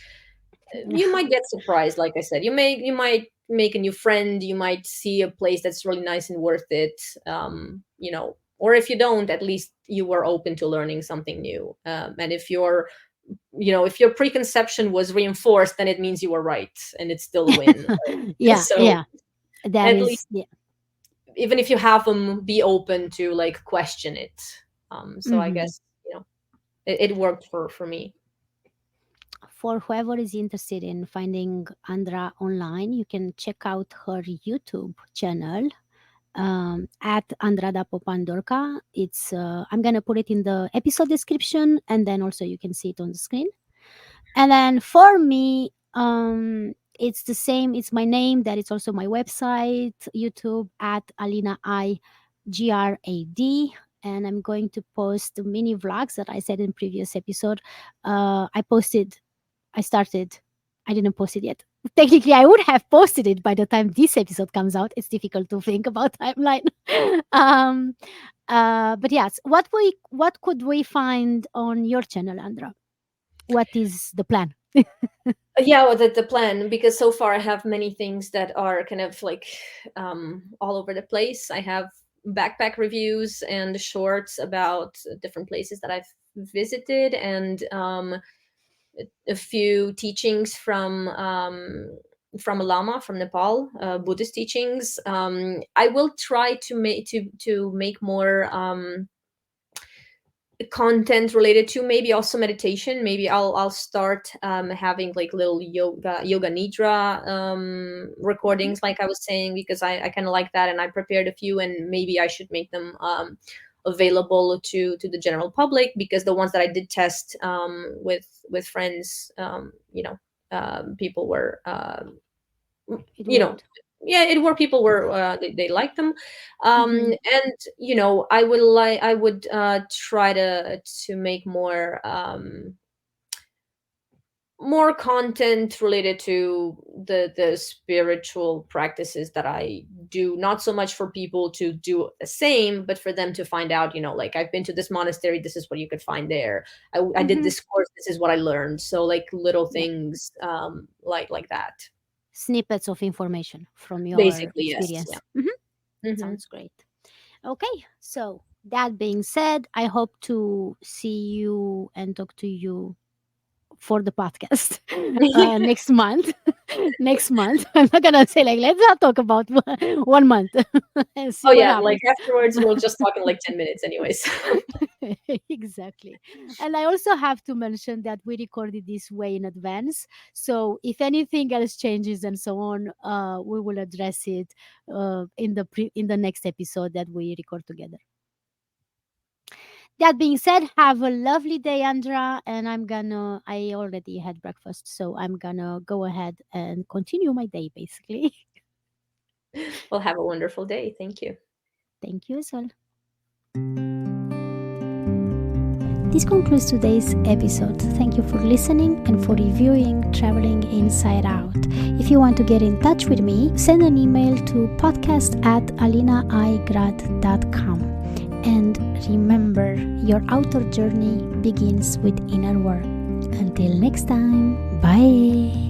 you might get surprised. Like I said, you might make a new friend, you might see a place that's really nice and worth it. Or if you don't, at least you were open to learning something new. And if your preconception was reinforced, then it means you were right, and it's still a win. Yeah, So yeah, that at least, is, yeah. even if you have them, be open to like question it. So I Hmm. guess, it worked for me. For whoever is interested in finding Andra online, you can check out her YouTube channel, at Andrada Popandorka. It's I'm gonna put it in the episode description, and then also you can see it on the screen. And then for me, it's the same. It's my name. That is also my website, YouTube, at Alina Grad. And I'm going to post the mini vlogs that I said in previous episode. I posted. I started. I didn't post it yet. Technically, I would have posted it by the time this episode comes out. It's difficult to think about timeline. um, but yes, what could we find on your channel, Andra? What is the plan? Yeah, well, the plan, because so far I have many things that are kind of like all over the place. I have backpack reviews and shorts about different places that I've visited, and a few teachings from a lama from Nepal, Buddhist teachings. I will try to make more content related to maybe also meditation. Maybe I'll start having like little yoga nidra Mhm. recordings, like I was saying, because I kind of like that, and I prepared a few, and maybe I should make them available to the general public, because the ones that I did test with friends, people were It you know worked. yeah, it were people were they liked them. Hmm. And I would try to make more content related to the spiritual practices that I do, not so much for people to do the same, but for them to find out, like, I've been to this monastery, this is what you could find there. I did Hmm. this course, this is what I learned. So, like, little Yeah, things like that. snippets of information from your Basically, yes. Yeah. experience. Hmm. Hmm. Sounds great. Okay, so that being said, I hope to see you and talk to you for the podcast next month. next month. I'm not gonna say like let's not talk about 1 month and see Oh what yeah, like happens. afterwards we'll just talk in like 10 minutes anyways. Exactly. And I also have to mention that we recorded this way in advance. So if anything else changes and so on, we will address it in the next episode that we record together. That being said, have a lovely day, Andra. And I already had breakfast, so I'm gonna go ahead and continue my day basically. Well, have a wonderful day. Thank you. Thank you as well. This concludes today's episode. Thank you for listening and for reviewing Traveling Inside Out. If you want to get in touch with me, send an email to podcast@alinaigrad.com. And remember, your outer journey begins with inner work. Until next time, bye.